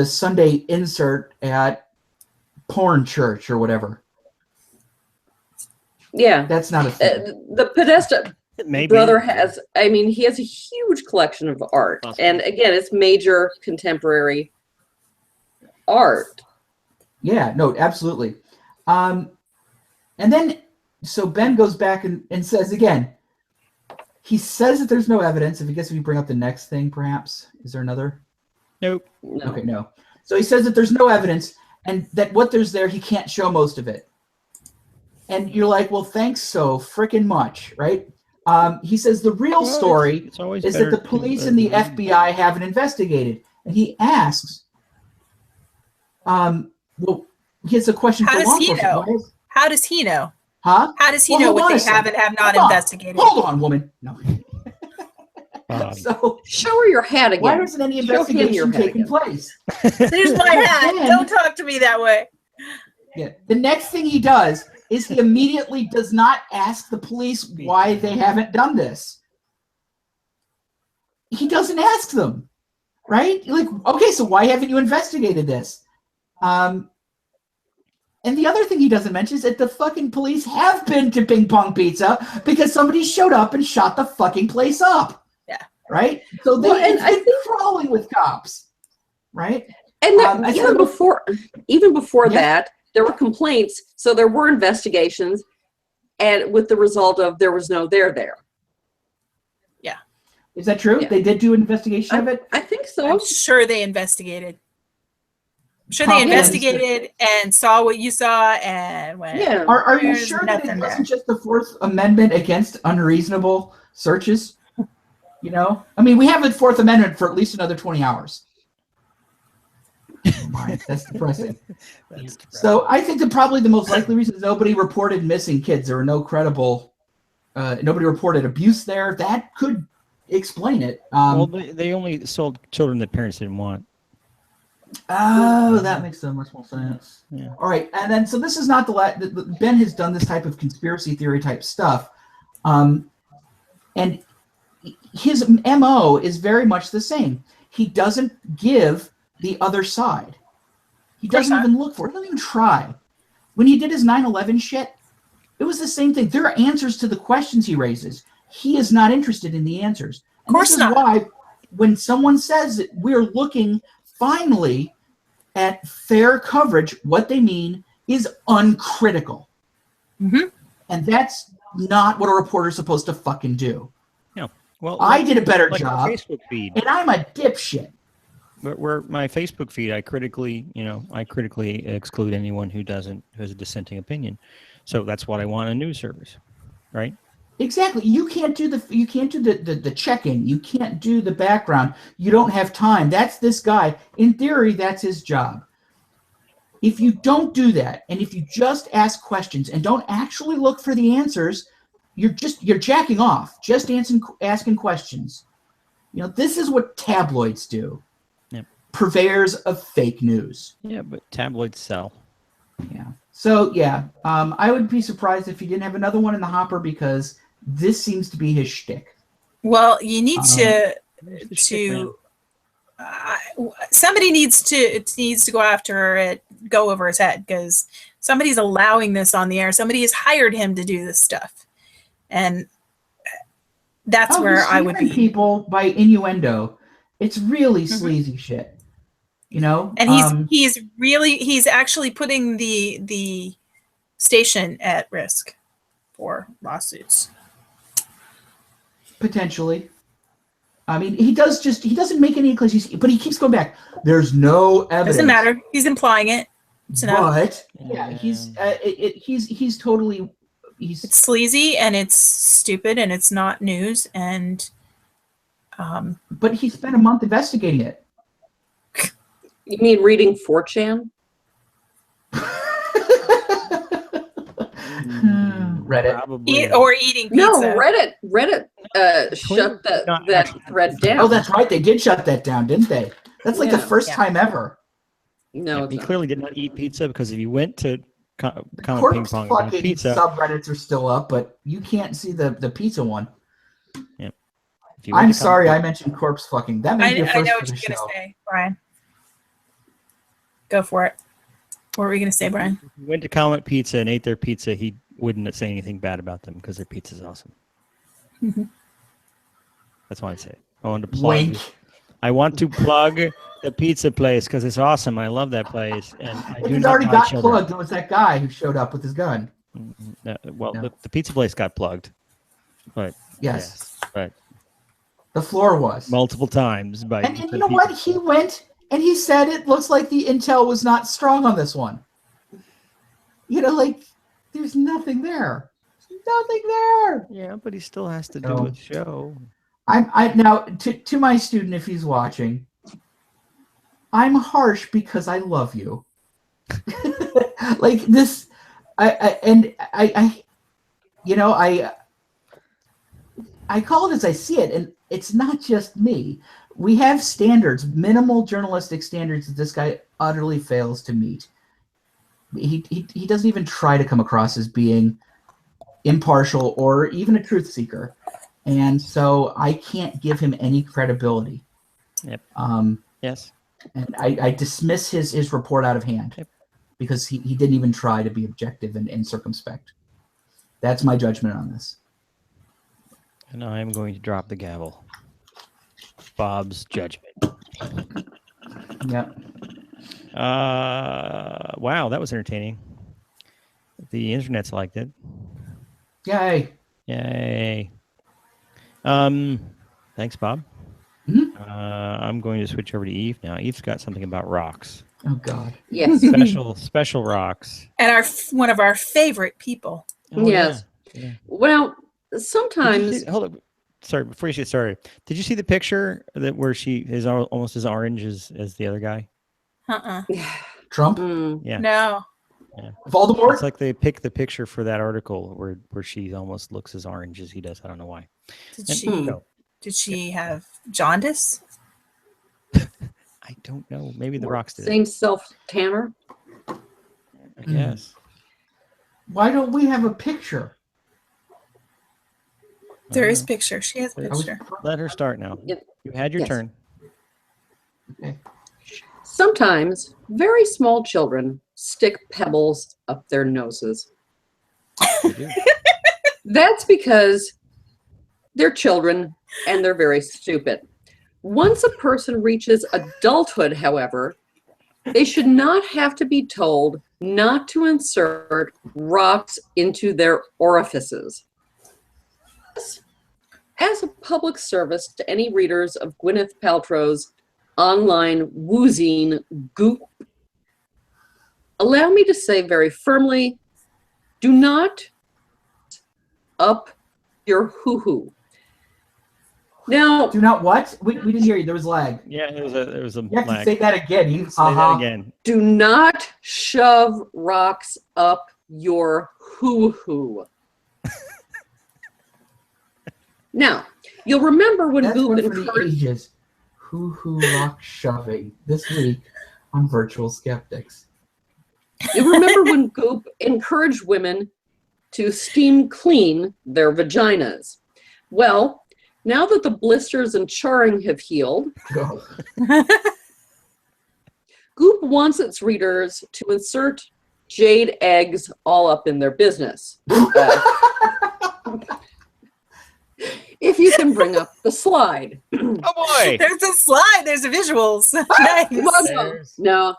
Sunday insert at porn church or whatever. Yeah, that's not a thing. The Podesta brother has, he has a huge collection of art. Awesome. And again, it's major contemporary art. Yeah, no, absolutely. And then, so Ben goes back and says again, he says that there's no evidence. If we bring up the next thing, perhaps. Is there another? Nope. No. Okay, no. So he says that there's no evidence and that what there's there, he can't show most of it. And you're like, well, thanks so frickin' much, right? He says the real story is that the police and the FBI haven't investigated. And he asks, well, he has a question for law enforcement. How does he know? Huh? How does he know what they have and have not investigated? Hold on, woman. No. So show her your hat again. Why isn't any investigation taking place? There's my hat. Don't talk to me that way. Yeah. The next thing he does is he immediately does not ask the police why they haven't done this. He doesn't ask them, right? Like, okay, so why haven't you investigated this? And the other thing he doesn't mention is that the fucking police have been to Ping Pong Pizza because somebody showed up and shot the fucking place up. Yeah. Right? So they've been crawling with cops. Right? And even before that, there were complaints, so there were investigations, and with the result of there was no there. Yeah. Is that true? Yeah. They did do an investigation of it? I think so. I'm sure they investigated. sure they propaganda- investigated and saw what you saw and went. Yeah. Are you There's sure that it nothing wasn't there. just the Fourth Amendment against unreasonable searches? You know, I mean, we have the Fourth Amendment for at least another 20 hours. My, that's depressing. That's So I think that probably the most likely reason is nobody reported missing kids. There were no credible, nobody reported abuse there. That could explain it. well, they only sold children that parents didn't want. Oh, that makes so much more sense. Yeah. All right, and then so this is not the last. Ben has done this type of conspiracy theory type stuff, and his MO is very much the same. He doesn't give the other side. He doesn't even look for it. He doesn't even try. When he did his 9/11 shit, it was the same thing. There are answers to the questions he raises. He is not interested in the answers. And Course this is not. why when someone says that we're looking finally at fair coverage, what they mean is uncritical. Mm-hmm. And that's not what a reporter's supposed to fucking do. Yeah. Well, I did a better like job, my Facebook feed. and I'm a dipshit. Where my Facebook feed, I critically exclude anyone who has a dissenting opinion. So that's what I want in a news service, right? Exactly. You can't do the check-in. You can't do the background. You don't have time. That's this guy. In theory, that's his job. If you don't do that, and if you just ask questions and don't actually look for the answers, you're jacking off. Just asking questions. You know, this is what tabloids do. Yep. Purveyors of fake news. Yeah, but tabloids sell. Yeah. So yeah, I would be surprised if he didn't have another one in the hopper because this seems to be his shtick. Well, you need Where's the shtick, man? somebody needs to go after it, go over his head, because somebody's allowing this on the air. Somebody has hired him to do this stuff, and that's where he's I would smearing be. people by innuendo. It's really sleazy shit. You know, And he's actually putting the station at risk for lawsuits. potentially. I mean, he doesn't make any claims, but he keeps going back. There's no evidence. Doesn't matter. He's implying it. It's enough. But yeah, he's totally It's sleazy and it's stupid and it's not news, and but he spent a month investigating it. You mean reading 4chan? Reddit. Probably. or eating pizza. No, Reddit shut that thread down. Oh, that's right. They did shut that down, didn't they? That's like the Yeah. first time ever. No, Yeah, it's he not. clearly did not eat pizza, because if you went to Comet Ping Corpse Pong about fucking pizza, subreddits are still up, but you can't see the pizza one. if you went I'm to sorry Comet I mentioned corpse fucking. That may I be a know first what for you're the going show. to say, Brian. Go for it. What were we going to say, Brian? If you went to Comet Pizza and ate their pizza, he wouldn't say anything bad about them because their pizza's awesome. That's why I say it. I want to plug. Wink. I want to plug the pizza place because it's awesome. I love that place, and I do It not already buy got children. plugged. It was that guy who showed up with his gun. Well, No. the pizza place got plugged, but Yes. but The floor was. multiple times by. And you different know people. what? He went and he said it looks like the intel was not strong on this one. You know, like there's nothing there. There's nothing there. Yeah, but he still has to do No. a show. I now to my student, if he's watching, I'm harsh because I love you. Like this, I you know, I call it as I see it, and it's not just me. We have standards, minimal journalistic standards that this guy utterly fails to meet. He doesn't even try to come across as being impartial or even a truth seeker, and so I can't give him any credibility. Yep. Yes. And I dismiss his report out of hand. Yep. Because he didn't even try to be objective and circumspect. That's my judgment on this. And I am going to drop the gavel. Bob's judgment. Yep. Wow, that was entertaining. The internet's liked it. Yay. Yay. Thanks, Bob. Mhm. I'm going to switch over to Eve now. Eve's got something about rocks. Oh God. Yes. Special rocks. And one of our favorite people. Oh, Yes. Yeah. Well, Did you sometimes see, hold up. Sorry, before you get started, did you see the picture where she is almost as orange as the other guy? Trump? Yeah. No. Voldemort? It's like they picked the picture for that article where she almost looks as orange as he does. I don't know why. Did she have jaundice? I don't know. Maybe the rocks did. same self tanner. I guess. Why don't we have a picture? There is picture. She has a I was- picture. Let her start now. Yep. You had your Yes. turn. Okay. Sometimes very small children stick pebbles up their noses. You do. That's because they're children and they're very stupid. Once a person reaches adulthood, however, they should not have to be told not to insert rocks into their orifices. As a public service to any readers of Gwyneth Paltrow's online woozine Goop, allow me to say very firmly, do not up your hoo-hoo. Now, Do not what? We didn't hear you. There was lag. Yeah, it was a You have to lag. say that again. You Say that again. do not shove rocks up your hoo-hoo. Now, you'll remember when That's Goop one for the encouraged... ages. Hoo-hoo rock shoving. This week on Virtual Skeptics. You remember when Goop encouraged women to steam clean their vaginas? Well, now that the blisters and charring have healed, Go. Goop wants its readers to insert jade eggs all up in their business. If you can bring up the slide. Oh boy! There's a slide. There's a visuals. Nice. Well, no,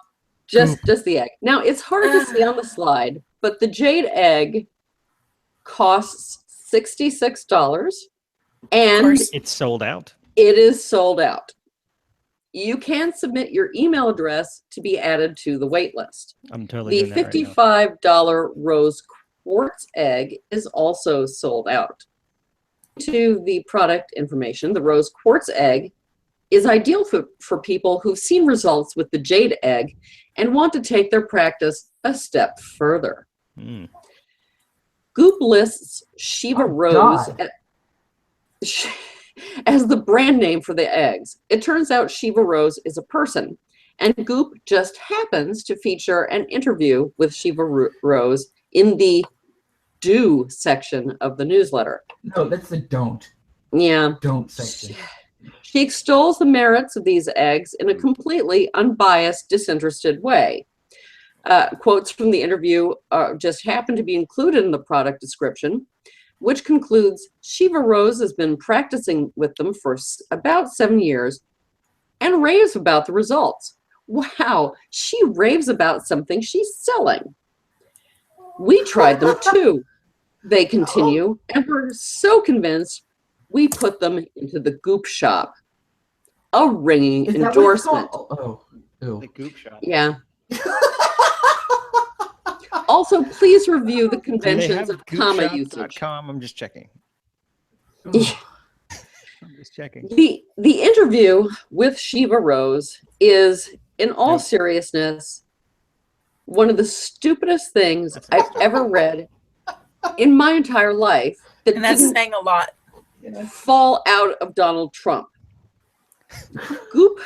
just the egg. Now, it's hard to see on the slide, but the jade egg costs $66, and course. It's sold out. it is sold out. You can submit your email address to be added to the wait list. I'm totally The doing that right now. $55 rose quartz egg is also sold out. To the product information, the rose quartz egg is ideal for people who've seen results with the jade egg and want to take their practice a step further. Mm. Goop lists Shiva Oh, Rose God. as the brand name for the eggs. It turns out Shiva Rose is a person, and Goop just happens to feature an interview with Shiva Rose in the do section of the newsletter. No, that's the don't. Yeah. Don't section. She extols the merits of these eggs in a completely unbiased, disinterested way. Quotes from the interview just happen to be included in the product description, which concludes Shiva Rose has been practicing with them for about 7 years and raves about the results. Wow, she raves about something she's selling. We tried them too, they continue, and we're so convinced we put them into the Goop shop. A ringing Is that what it's endorsement. called? Oh, ew. The Goop shop. Yeah. Also, please review the Do they conventions have of comma usage. goopshop.com? I'm just checking. Yeah. I'm just checking. The interview with Shiva Rose is, in all Nope. seriousness, one of the stupidest things That's I've ever read in my entire life that And that's didn't saying a lot. fall out of Donald Trump. Goop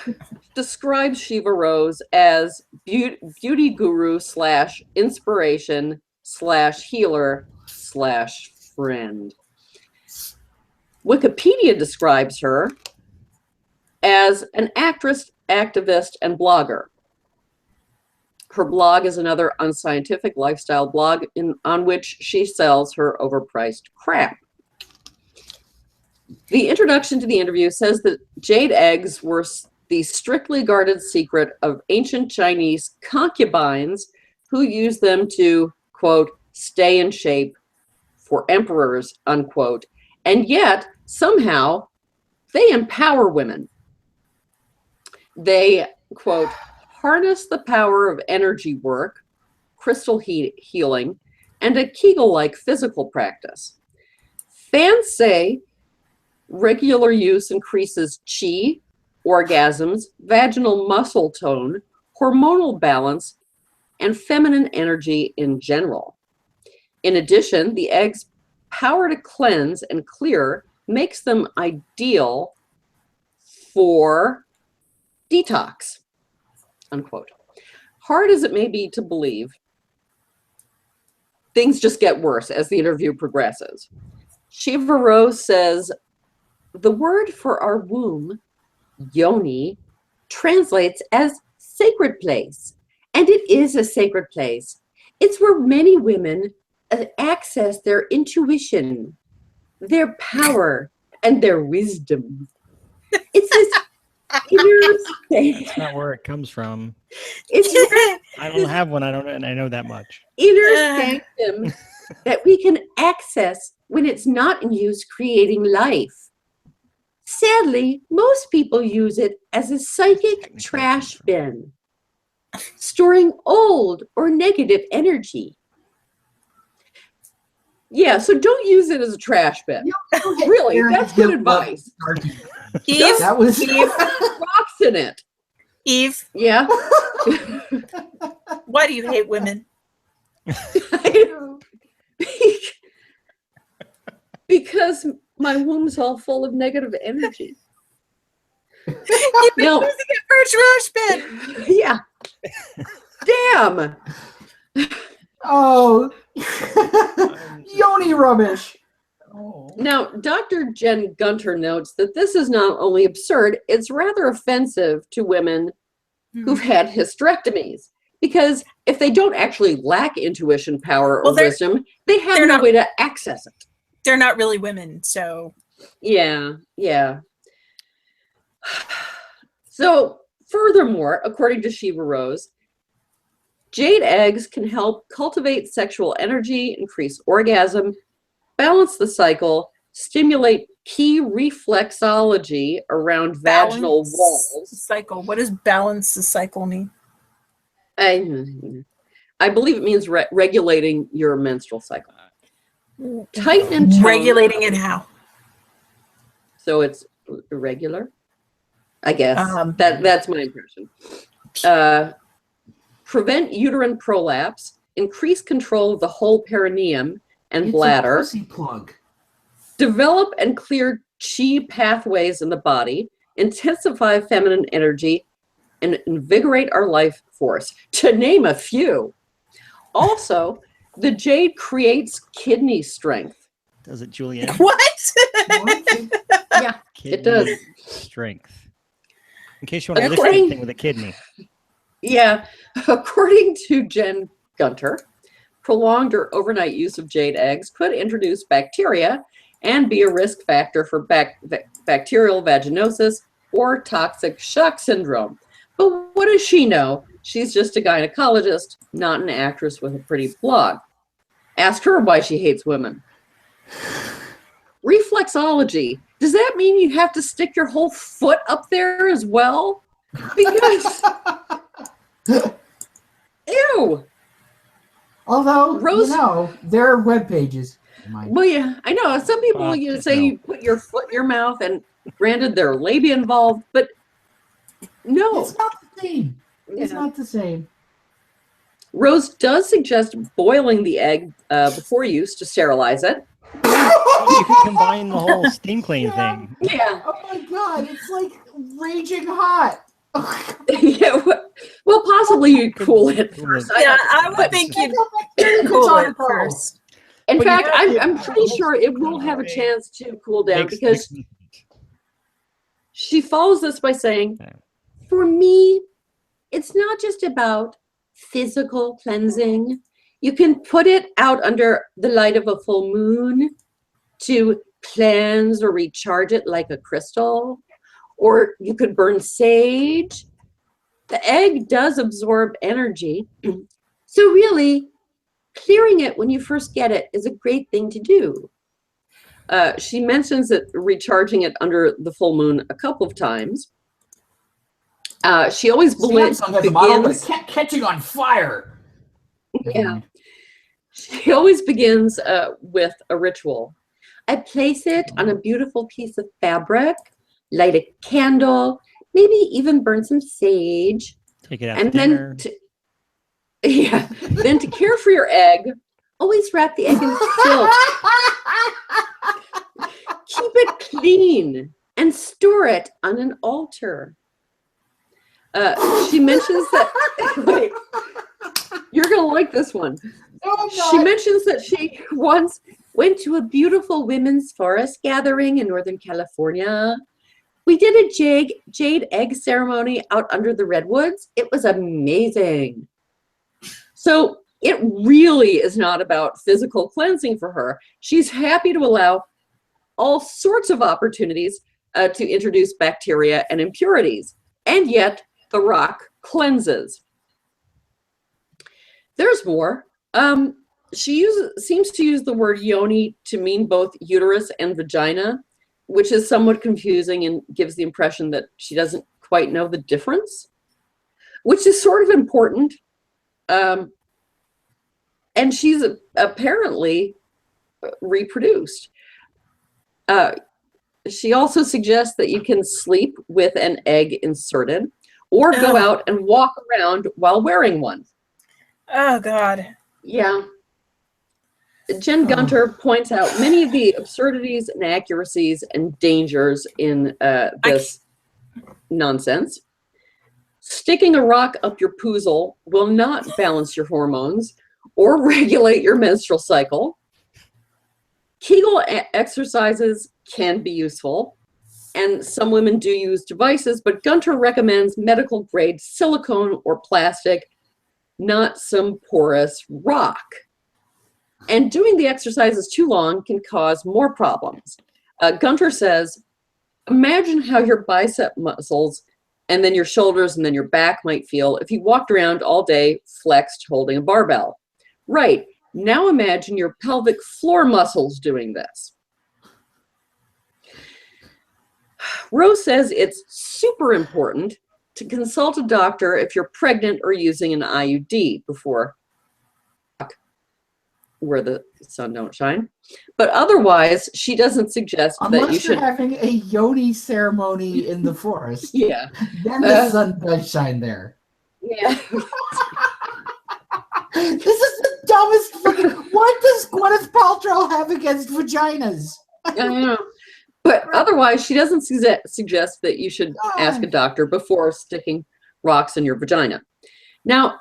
describes Shiva Rose as beauty guru / inspiration / healer / friend. Wikipedia describes her as an actress, activist, and blogger. Her blog is another unscientific lifestyle blog on which she sells her overpriced crap. The introduction to the interview says that jade eggs were the strictly guarded secret of ancient Chinese concubines who used them to, quote, stay in shape for emperors, unquote. And yet, somehow, they empower women. They, quote, harness the power of energy work, crystal healing, and a Kegel-like physical practice. Fans say regular use increases chi, orgasms, vaginal muscle tone, hormonal balance, and feminine energy in general. In addition, the egg's power to cleanse and clear makes them ideal for detox, unquote. Hard as it may be to believe, things just get worse as the interview progresses. Shiva Rose says, the word for our womb, yoni, translates as sacred place. And it is a sacred place. It's where many women access their intuition, their power, and their wisdom. It's this inner state. That's not where it comes from. It's I don't have one. I don't, and I know that much. inner sanctum that we can access when it's not in use creating life. Sadly, most people use it as a psychic trash bin, storing old or negative energy. Yeah, so don't use it as a trash bin. Really, that's good advice. Eve, That was Rocks in it. Eve, Yeah. why do you hate women? Because my womb's all full of negative energy. You've been No. using it for a trash bin. Yeah. Damn. oh, yoni rubbish. Oh. Now, Dr. Jen Gunter notes that this is not only absurd, it's rather offensive to women who've had hysterectomies. Because if they don't actually lack intuition, power, or wisdom, they have no way to access it. They're not really women, so. Yeah, yeah. So, furthermore, according to Shiva Rose, jade eggs can help cultivate sexual energy, increase orgasm, balance the cycle, stimulate key reflexology around vaginal Balance walls. the cycle. What does balance the cycle mean? I believe it means regulating your menstrual cycle. Tighten and tone. Regulating it how? So it's irregular, I guess. That's my impression. Prevent uterine prolapse, increase control of the whole perineum and bladder. It's a pussy plug. Develop and clear chi pathways in the body, intensify feminine energy, and invigorate our life force, to name a few. Also, the jade creates kidney strength. Does it, Julian? What? Yeah, it does. Strength. In case you want to lift According- anything with a kidney. Yeah, according to Jen Gunter, prolonged or overnight use of jade eggs could introduce bacteria and be a risk factor for bacterial vaginosis or toxic shock syndrome. But what does she know? She's just a gynecologist, not an actress with a pretty blog. Ask her why she hates women. Reflexology. Does that mean you have to stick your whole foot up there as well? Because, ew. Although, Rose- there are web pages. Well, yeah, I know. Some people say you put your foot in your mouth, and granted, there are labia involved, but no. It's not the same. It's Yeah. not the same. Rose does suggest boiling the egg before use to sterilize it. You can combine the whole steam clean thing. Yeah. Oh my god, it's like raging hot. Yeah. Well, possibly you cool it first. Yeah, I would think you'd cool it first. In But you fact, have to- I'm pretty sure it will have a chance to cool down because she follows this by saying, for me, it's not just about physical cleansing. You can put it out under the light of a full moon to cleanse or recharge it like a crystal, or you could burn sage. The egg does absorb energy. So really, clearing it when you first get it is a great thing to do. She mentions that recharging it under the full moon a couple of times. She always Samsung has a model with begins. a cat catching on fire. Yeah. She always begins with a ritual. I place it on a beautiful piece of fabric, light a candle, maybe even burn some sage, Take it out and to dinner. then to care for your egg, always wrap the egg in silk. Keep it clean and store it on an altar. She mentions that. Wait, you're gonna like this one. Oh, She mentions that she once went to a beautiful women's forest gathering in Northern California. We did a jade egg ceremony out under the redwoods. It was amazing. So it really is not about physical cleansing for her. She's happy to allow all sorts of opportunities to introduce bacteria and impurities. And yet the rock cleanses. There's more. She seems to use the word yoni to mean both uterus and vagina, which is somewhat confusing and gives the impression that she doesn't quite know the difference, which is sort of important. And she's apparently reproduced. She also suggests that you can sleep with an egg inserted or go out and walk around while wearing one. Oh, God. Yeah. Jen Gunter points out many of the absurdities, inaccuracies, and dangers in this nonsense. Sticking a rock up your poozle will not balance your hormones or regulate your menstrual cycle. Kegel exercises can be useful, and some women do use devices, but Gunter recommends medical-grade silicone or plastic, not some porous rock. And doing the exercises too long can cause more problems. Gunter says, imagine how your bicep muscles and then your shoulders and then your back might feel if you walked around all day flexed holding a barbell. Right, now imagine your pelvic floor muscles doing this. Rose says it's super important to consult a doctor if you're pregnant or using an IUD before where the sun don't shine. But otherwise, she doesn't suggest that you should. Unless you're having a yoni ceremony in the forest. Yeah. Then the sun does shine there. Yeah. This is the dumbest fucking. What does Gwyneth Paltrow have against vaginas? I know. But otherwise, she doesn't suggest that you should ask a doctor before sticking rocks in your vagina. Now,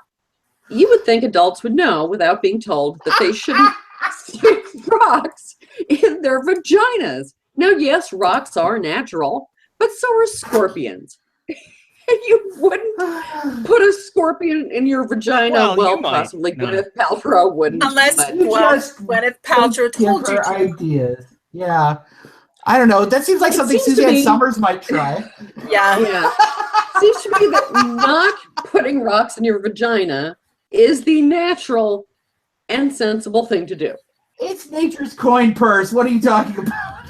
you would think adults would know without being told that they shouldn't stick rocks in their vaginas. Now, yes, rocks are natural, but so are scorpions. And you wouldn't put a scorpion in your vagina. Well, possibly Gwyneth Paltrow wouldn't. Unless Gwyneth Paltrow told you to. Ideas. Yeah. I don't know. That seems like something Suzanne Summers might try. Yeah. Seems to me that not putting rocks in your vagina is the natural and sensible thing to do. It's nature's coin purse. What are you talking about?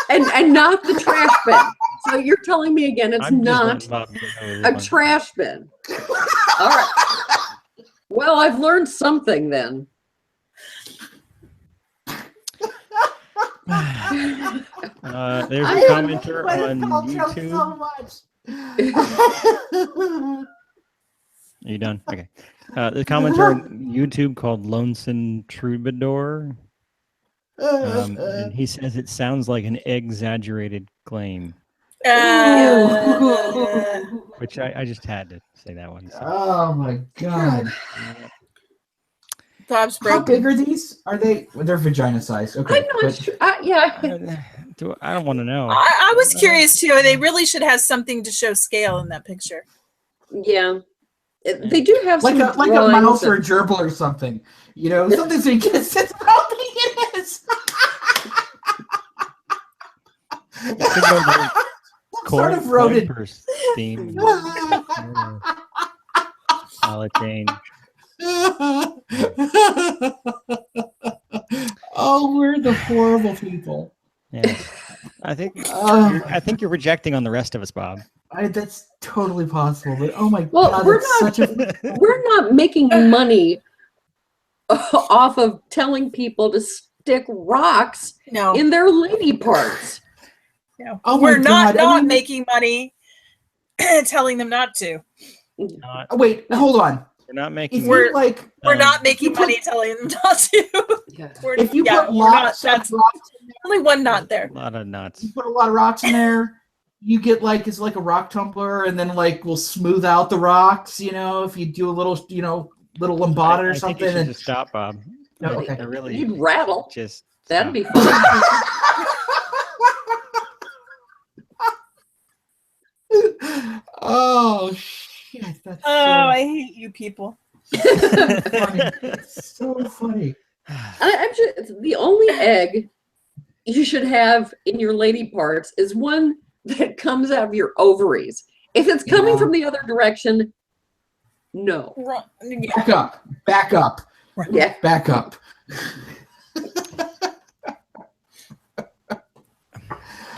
and not the trash bin. So you're telling me again it's not a trash bin. All right. Well, I've learned something then. There's a commenter on YouTube. So Are you done? Okay. The commenter on YouTube called Lonesome Troubadour. And he says it sounds like an exaggerated claim. Which I just had to say that one. So. Oh my god. Bob's broken. How big are these? Are they? They're vagina size. Okay. I'm not sure. Yeah. I don't want to know. I was curious too. They really should have something to show scale in that picture. Yeah. They do have like some a mouse or a gerbil or something. You know, something so you can sense how big it is. Sort of rodent theme. Change. Oh, we're the horrible people. Yeah. I think Oh, I think you're rejecting on the rest of us, Bob. that's totally possible. But oh my Well, god, we're that's not- such a We're not making money off of telling people to stick rocks No, in their lady parts. no. Oh my We're not God, I mean- making money telling them not to. Not, Oh, wait, hold on. we're not If making. you like, We're not Um, making you put- money telling them not to. Yeah. if you put we're not. lots of That's rocks in there, only one not there. a lot of nuts. you put a lot of rocks in there, you get like it's like a rock tumbler, and then like we'll smooth out the rocks. You know, if you do a little, little lambada or I think something. you should And, just stop, Bob. No, I okay. really You'd rattle. just. That'd stop. be fun. Oh shit! That's I hate you people. so funny. That's so funny. I'm just, the only egg you should have in your lady parts is one that comes out of your ovaries. If it's coming Yeah. from the other direction, no. Yeah. Back up. Back up. Yeah. Back up.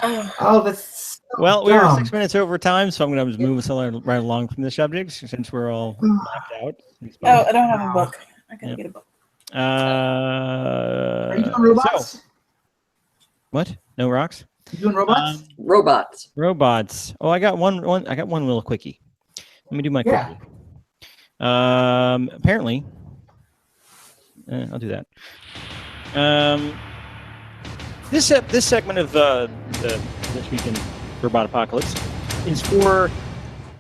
Oh, that's so Well, we are dumb. 6 minutes over time, so I'm going to move us right along from the subject since we're all knocked out. Oh, I don't have a book. I gotta Yep. get a book. Are you doing robots? So, what? No rocks? You doing robots? Robots. Robots. Oh, I got one. I got one little quickie. Let me do my Yeah. quickie. Apparently, I'll do that. This segment of this week in Robot Apocalypse is for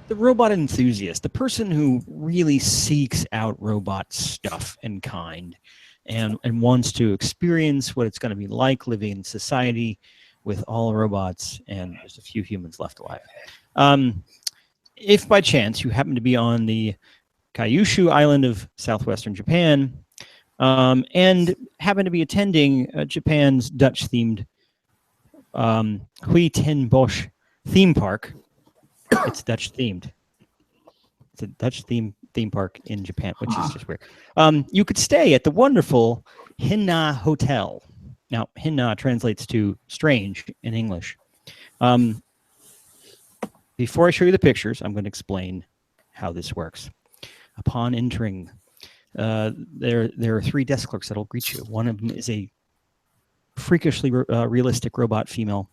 the robot enthusiast, the person who really seeks out robot stuff and kind, and wants to experience what it's going to be like living in society with all robots and just a few humans left alive. If by chance you happen to be on the Kyushu island of southwestern Japan, and happen to be attending Japan's Dutch-themed Hui Ten Bosch theme park, it's Dutch-themed. It's a Dutch-themed theme park in Japan, which is just weird. You could stay at the wonderful Hinna Hotel. Now, Hinna translates to strange in English. Before I show you the pictures, I'm going to explain how this works. Upon entering, there are 3 desk clerks that'll greet you. One of them is a freakishly realistic robot female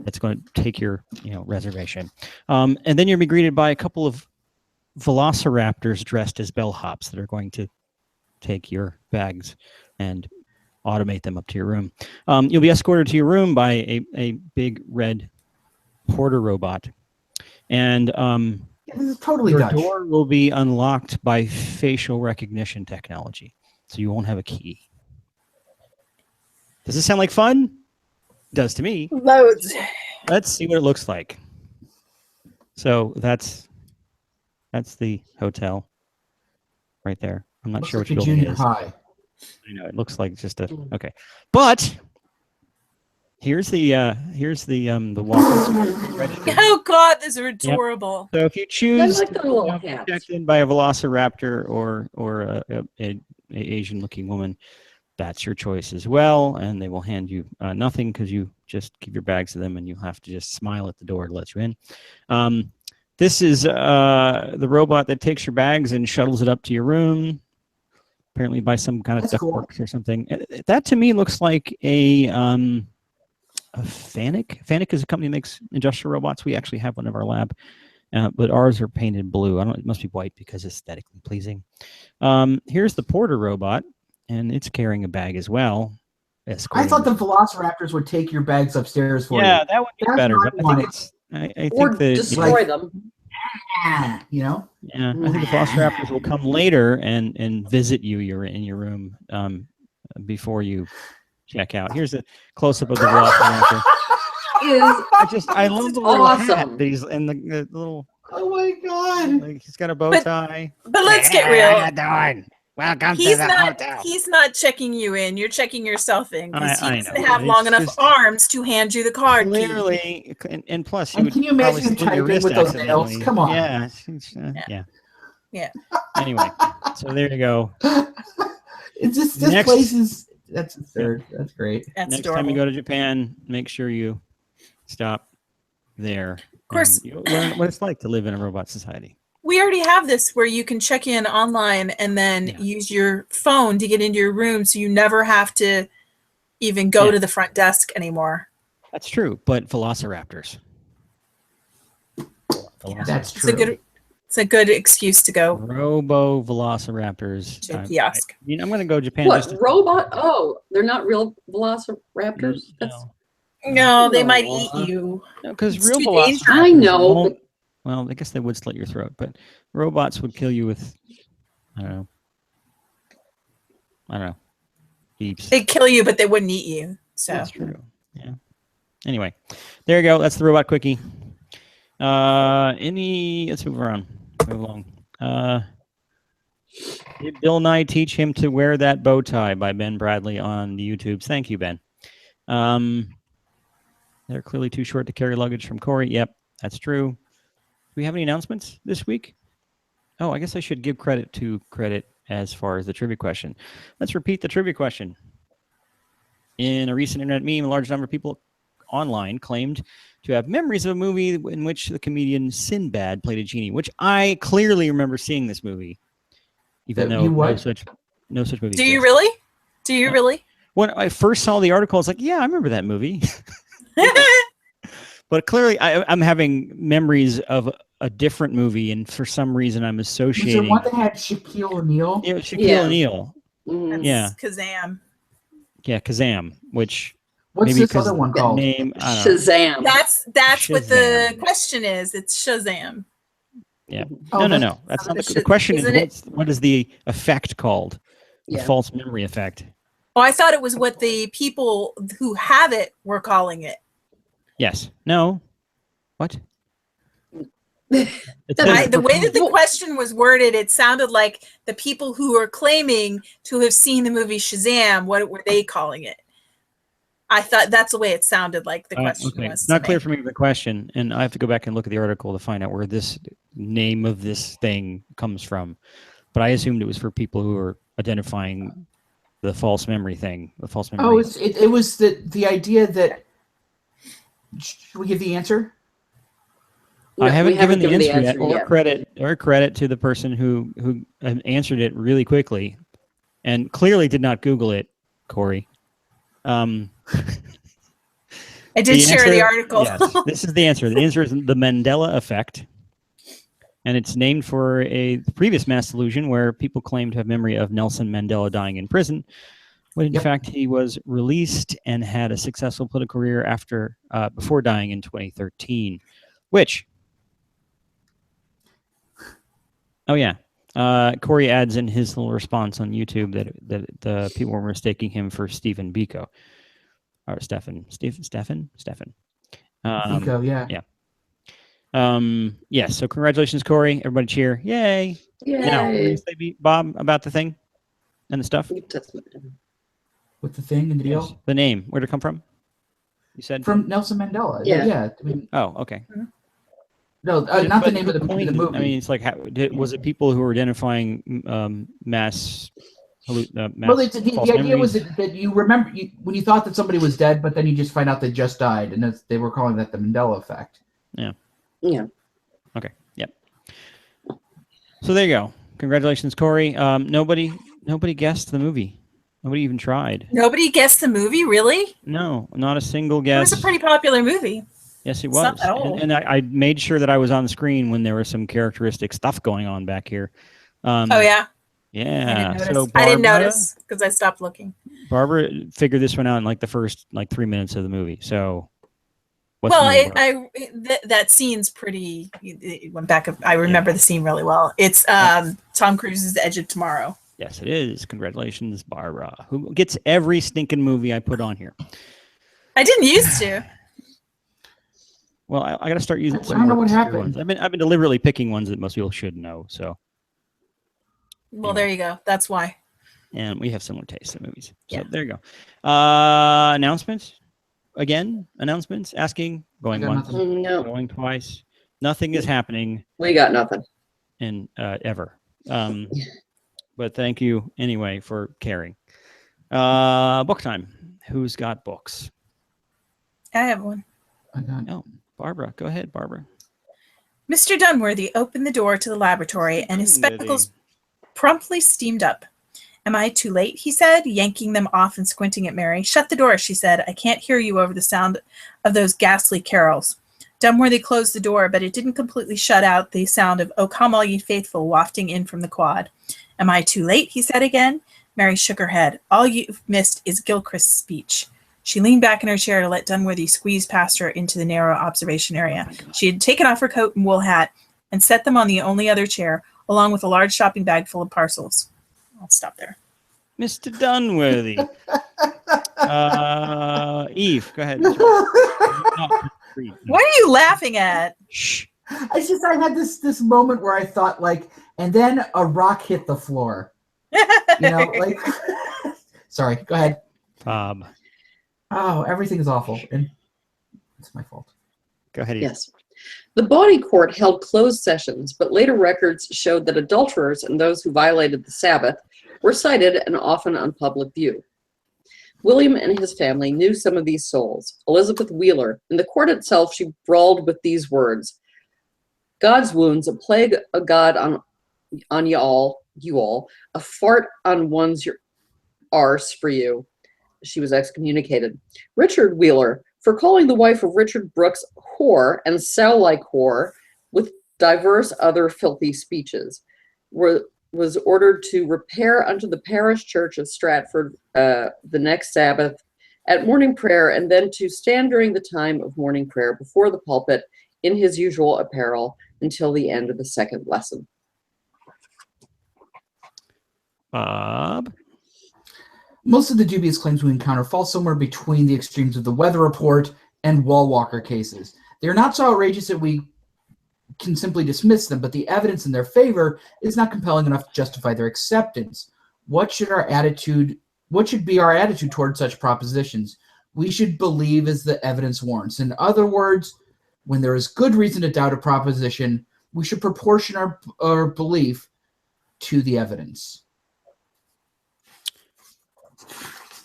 that's going to take your reservation. And then you'll be greeted by a couple of velociraptors dressed as bellhops that are going to take your bags and automate them up to your room. You'll be escorted to your room by a big red porter robot. And This is totally your Dutch. door will be unlocked by facial recognition technology, so you won't have a key. Does this sound like fun? It does to me. Loads. Let's see what it looks like. So that's the hotel right there. I'm not Looks sure like which a building it junior is. high. I know it looks like just a okay, but here's the walk-in register. Oh God, these are adorable. So if you I choose like to their little be hats. protected by a velociraptor or a Asian-looking woman, that's your choice as well. And they will hand you nothing because you just give your bags to them, and you have to just smile at the door to let you in. This is the robot that takes your bags and shuttles it up to your room, apparently by some kind of That's cool. ductworks or something. That to me looks like a Fanuc. Fanuc is a company that makes industrial robots. We actually have one in our lab, but ours are painted blue. I don't. It must be white because it's aesthetically pleasing. Here's the porter robot, and it's carrying a bag as well. I thought the velociraptors would take your bags upstairs for Yeah, you. that would be That's better. what But I I think wanted. it's. I Or think that destroy them. You know? yeah, I think the velociraptors will come later and visit you. You're in your room before you check out. Here's a close up of the velociraptor. I love the little hat awesome. that he's and the little Oh my god. like he's got a bow But- tie. But let's get How real. you doing? Welcome to He's the not. hotel. He's not checking you in. You're checking yourself in because I he doesn't know, have but long it's enough just- arms to hand you the card key. Clearly, and plus, you And would can you probably imagine him split your typing wrist with those nails? accidentally. Come on. Yeah. Yeah. Yeah. Anyway, so there you go. It's just Next- place is that's absurd. That's great. That's Next adorable. time you go to Japan, make sure you stop there. Of course. You'll learn what it's like to live in a robot society. We already have this where you can check in online and then use your phone to get into your room, so you never have to even go to the front desk anymore. That's true, but velociraptors. That's true. It's a good excuse to go Robo velociraptors. to a kiosk. I mean, I'm going to go to Japan. What, robot? Oh, they're not real velociraptors? That's, No, they might eat you. No, because It's real too velociraptors. dangerous. I know. won't- Well, I guess they would slit your throat, but robots would kill you with, I don't know, beeps. They'd kill you, but they wouldn't eat you. So That's true. Yeah. Anyway, there you go. That's the robot quickie. Let's move around. Move along. Did Bill Nye teach him to wear that bow tie by Ben Bradley on the YouTubes? Thank you, Ben. They're clearly too short to carry luggage from Corey. Yep, that's true. Do we have any announcements this week? Oh, I guess I should give credit to credit as far as the trivia question. Let's repeat the trivia question. In a recent internet meme, a large number of people online claimed to have memories of a movie in which the comedian Sinbad played a genie, which I clearly remember seeing this movie, even though no such movie. do you really? Do you really? When I first saw the article, I was like, yeah, I remember that movie. But clearly, I'm having memories of a different movie, and for some reason, I'm associating. Was there one that had Shaquille O'Neal? Yeah, Shaquille O'Neal. mm, Yeah. Kazam. Yeah, Kazam, which What's maybe this because other one that called? name, I don't know. Shazam. That's what the Shazam. question is. It's Shazam. Yeah. Oh, No. That's not the question. Isn't Is what is the effect called? The Yeah. false memory effect. Oh, I thought it was what the people who have it were calling it. Yes. No. What? It's The way that the question was worded, it sounded like the people who are claiming to have seen the movie Shazam, what were they calling it? I thought that's the way it sounded like the question okay. was. It's not to clear me. for me the question, and I have to go back and look at the article to find out where this name of this thing comes from. But I assumed it was for people who are identifying the false memory thing, the false memory. Oh, it was the idea that. Should we give the answer? I haven't given the answer yet, yet. or credit to the person who answered it really quickly, and clearly did not Google it, Corey. I did share the article. Yes, this is the answer. The answer is the Mandela effect, and it's named for a previous mass delusion where people claim to have memory of Nelson Mandela dying in prison, when in fact he was released and had a successful political career before dying in 2013, which. Oh yeah, Corey adds in his little response on YouTube that the people were mistaking him for Stephen Biko, or Stefan. Nico, yeah. Yes. So congratulations, Corey. Everybody cheer! Yay! Now, what were you Yay. gonna say, Bob, about the thing and the stuff? With the thing and the deal Yes. The name. Where'd it come from? You said from Nelson Mandela. Yeah. Yeah. I mean, Oh, okay. no, not the name of the movie. I mean, it's like, was it people who were identifying mass? Well, false the idea was memories? that you remember when you thought that somebody was dead, but then you just find out they just died, and they were calling that the Mandela effect. Yeah. Okay. Yep. So there you go. Congratulations, Corey. Nobody guessed the movie. Nobody even tried. Nobody guessed the movie, really? No, not a single It guess. was a pretty popular movie. Yes, it It's was. not that old. And I made sure that I was on the screen when there was some characteristic stuff going on back here. Oh yeah. Yeah. I didn't notice because I stopped looking. Barbara figured this one out in like the first 3 minutes of the movie. So, what's Well, the name, Barbara? that scene's pretty. It went back. I remember the scene really well. It's Tom Cruise's Edge of Tomorrow. Yes, it is. Congratulations, Barbara, who gets every stinking movie I put on here. I didn't used to. Well, I got to start using. I some don't know more what obscure happened. ones. I've been deliberately picking ones that most people should know. So, Well, there you go. That's why. and we have similar tastes in movies. So Yeah. there you go. Announcements again. Announcements asking, going I got once, nothing. No, going twice. Nothing is happening we got nothing. in ever. But thank you anyway for caring. Book time. Who's got books? I have one. I got No, Barbara. Go ahead, Barbara. Mr. Dunworthy opened the door to the laboratory, and his spectacles promptly steamed up. Am I too late? He said, yanking them off and squinting at Mary. Shut the door, she said. I can't hear you over the sound of those ghastly carols. Dunworthy closed the door, but it didn't completely shut out the sound of O Come All Ye Faithful wafting in from the quad. Am I too late? He said again. Mary shook her head. All you've missed is Gilchrist's speech. She leaned back in her chair to let Dunworthy squeeze past her into the narrow observation area. She had taken off her coat and wool hat and set them on the only other chair, along with a large shopping bag full of parcels. I'll stop there. Mr. Dunworthy. Eve, go ahead. What are you laughing at? Shh. I had this moment where I thought, like, and then a rock hit the floor. Like, sorry, go ahead. Bob. Oh, everything is awful, and it's my fault. Go ahead. Eve. Yes. The body court held closed sessions, but later records showed that adulterers and those who violated the Sabbath were cited and often on public view. William and his family knew some of these souls. Elizabeth Wheeler, in the court itself, she brawled with these words: God's wounds, a plague of God on you all, a fart on one's your arse for you. She was excommunicated. Richard Wheeler, for calling the wife of Richard Brooks whore and sow like whore, with diverse other filthy speeches, was ordered to repair unto the parish church of Stratford the next Sabbath at morning prayer, and then to stand during the time of morning prayer before the pulpit in his usual apparel until the end of the second lesson. Bob. Most of the dubious claims we encounter fall somewhere between the extremes of the weather report and wall walker cases. They're not so outrageous that we can simply dismiss them, but the evidence in their favor is not compelling enough to justify their acceptance. What should be our attitude toward such propositions? We should believe as the evidence warrants. In other words, when there is good reason to doubt a proposition, we should proportion our belief to the evidence.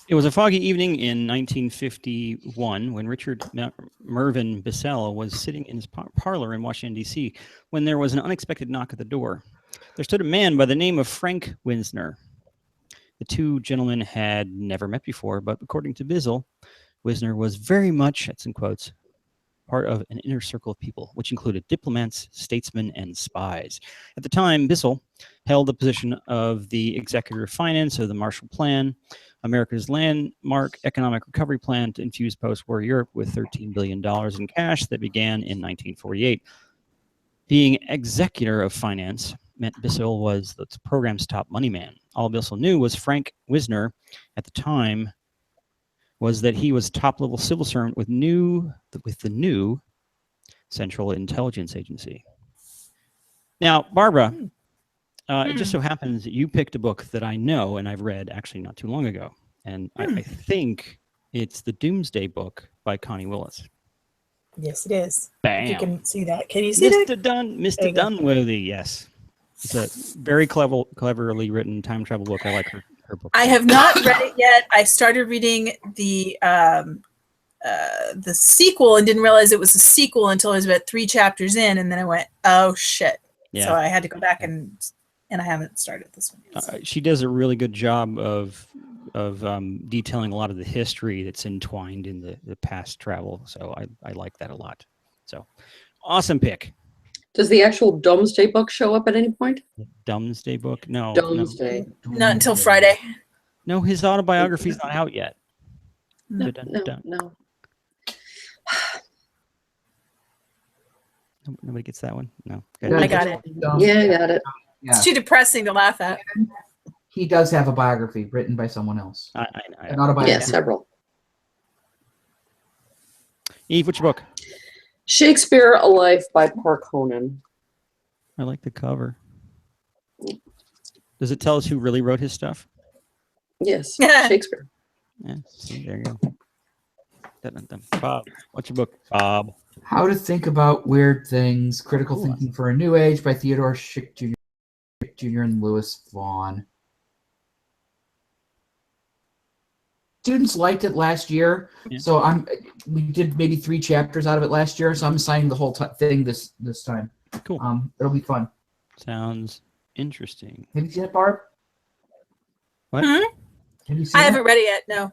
It was a foggy evening in 1951 when Richard Mervyn Bissell was sitting in his parlor in Washington, D.C., when there was an unexpected knock at the door. There stood a man by the name of Frank Wisner. The two gentlemen had never met before, but according to Bissell, Wisner was very much, that's in quotes, part of an inner circle of people, which included diplomats, statesmen, and spies. At the time, Bissell held the position of the Executive of Finance of the Marshall Plan, America's landmark economic recovery plan to infuse post-war Europe with $13 billion in cash that began in 1948. Being Executor of Finance meant Bissell was the program's top money man. All Bissell knew was Frank Wisner at the time was that he was top-level civil servant with the new Central Intelligence Agency. Now, Barbara, it just so happens that you picked a book that I know and I've read actually not too long ago. And I think it's the Doomsday Book by Connie Willis. Yes, it is. Bam. If you can see that. Can you see Mr. that? Mr. Dunworthy, yes. It's a very cleverly written time travel book. I like her book. I have not read it yet. I started reading the sequel and didn't realize it was a sequel until I was about 3 chapters in, and then I went, "Oh shit!" Yeah. So I had to go back and I haven't started this one yet. So. She does a really good job of detailing a lot of the history that's entwined in the past travel. So I like that a lot. So awesome pick. Does the actual Domesday book show up at any point? Domesday Book? No. Domesday. Not until Friday. No, his autobiography's not out yet. No. Nobody gets that one? No. I got it. Yeah, I got it. Yeah. It's too depressing to laugh at. He does have a biography written by someone else. I An autobiography. Yeah, several. Eve, what's your book? Shakespeare, A Life by Park Honan. I like the cover. Does it tell us who really wrote his stuff? Yes, Shakespeare. Yeah, see, there you go. Dun-dun-dun. Bob, what's your book, Bob? How to Think About Weird Things, Critical Thinking for a New Age by Theodore Schick Jr. and Louis Vaughn. students liked it last year, Yeah. so we did maybe 3 chapters out of it last year, so I'm assigning the whole thing this time. Cool. It'll be fun. Sounds interesting. Have you seen it, Barb? What? Hmm? Have you seen I it? haven't read it yet. No.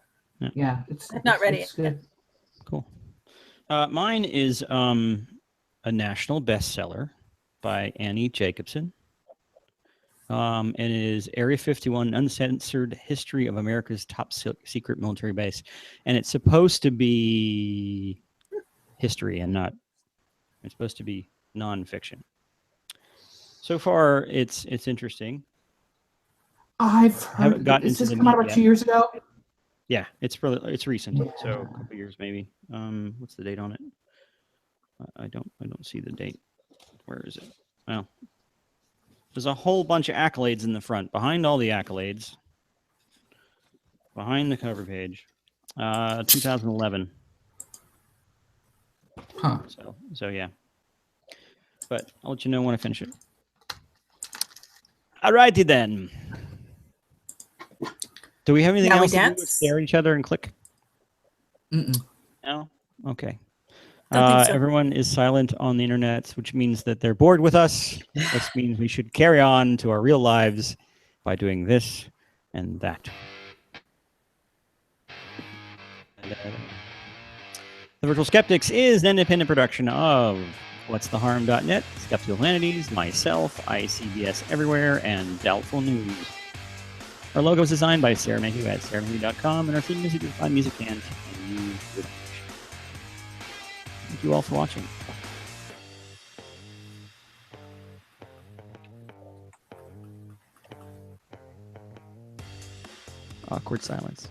Yeah, not ready It's yet. good. Cool. Mine is a national bestseller by Annie Jacobson. And it is Area 51, Uncensored History of America's Top Secret Military Base. And it's supposed to be history and not, it's supposed to be nonfiction. So far, it's interesting. I've Haven't heard. gotten Is into this the come out meat about yet. 2 years ago? Yeah, it's recent. Yeah. So a couple years maybe. What's the date on it? I don't see the date. Where is it? Well, there's a whole bunch of accolades in the front. Behind all the accolades, behind the cover page, 2011. Huh. So yeah. But I'll let you know when I finish it. Alrighty then. Do we have anything Now we else to do but dance? stare at each other and click? Mm-mm. No? Okay. Don't think so. Everyone is silent on the internet, which means that they're bored with us. This means we should carry on to our real lives by doing this and that. The Virtual Skeptics is an independent production of what'stheharm.net, Skeptical Humanities, myself, ICBS Everywhere, and Doubtful News. Our logo is designed by Sarah Mayhew at sarahmayhew.com, and our theme music is by Music and you. Thank you all for watching. Awkward silence.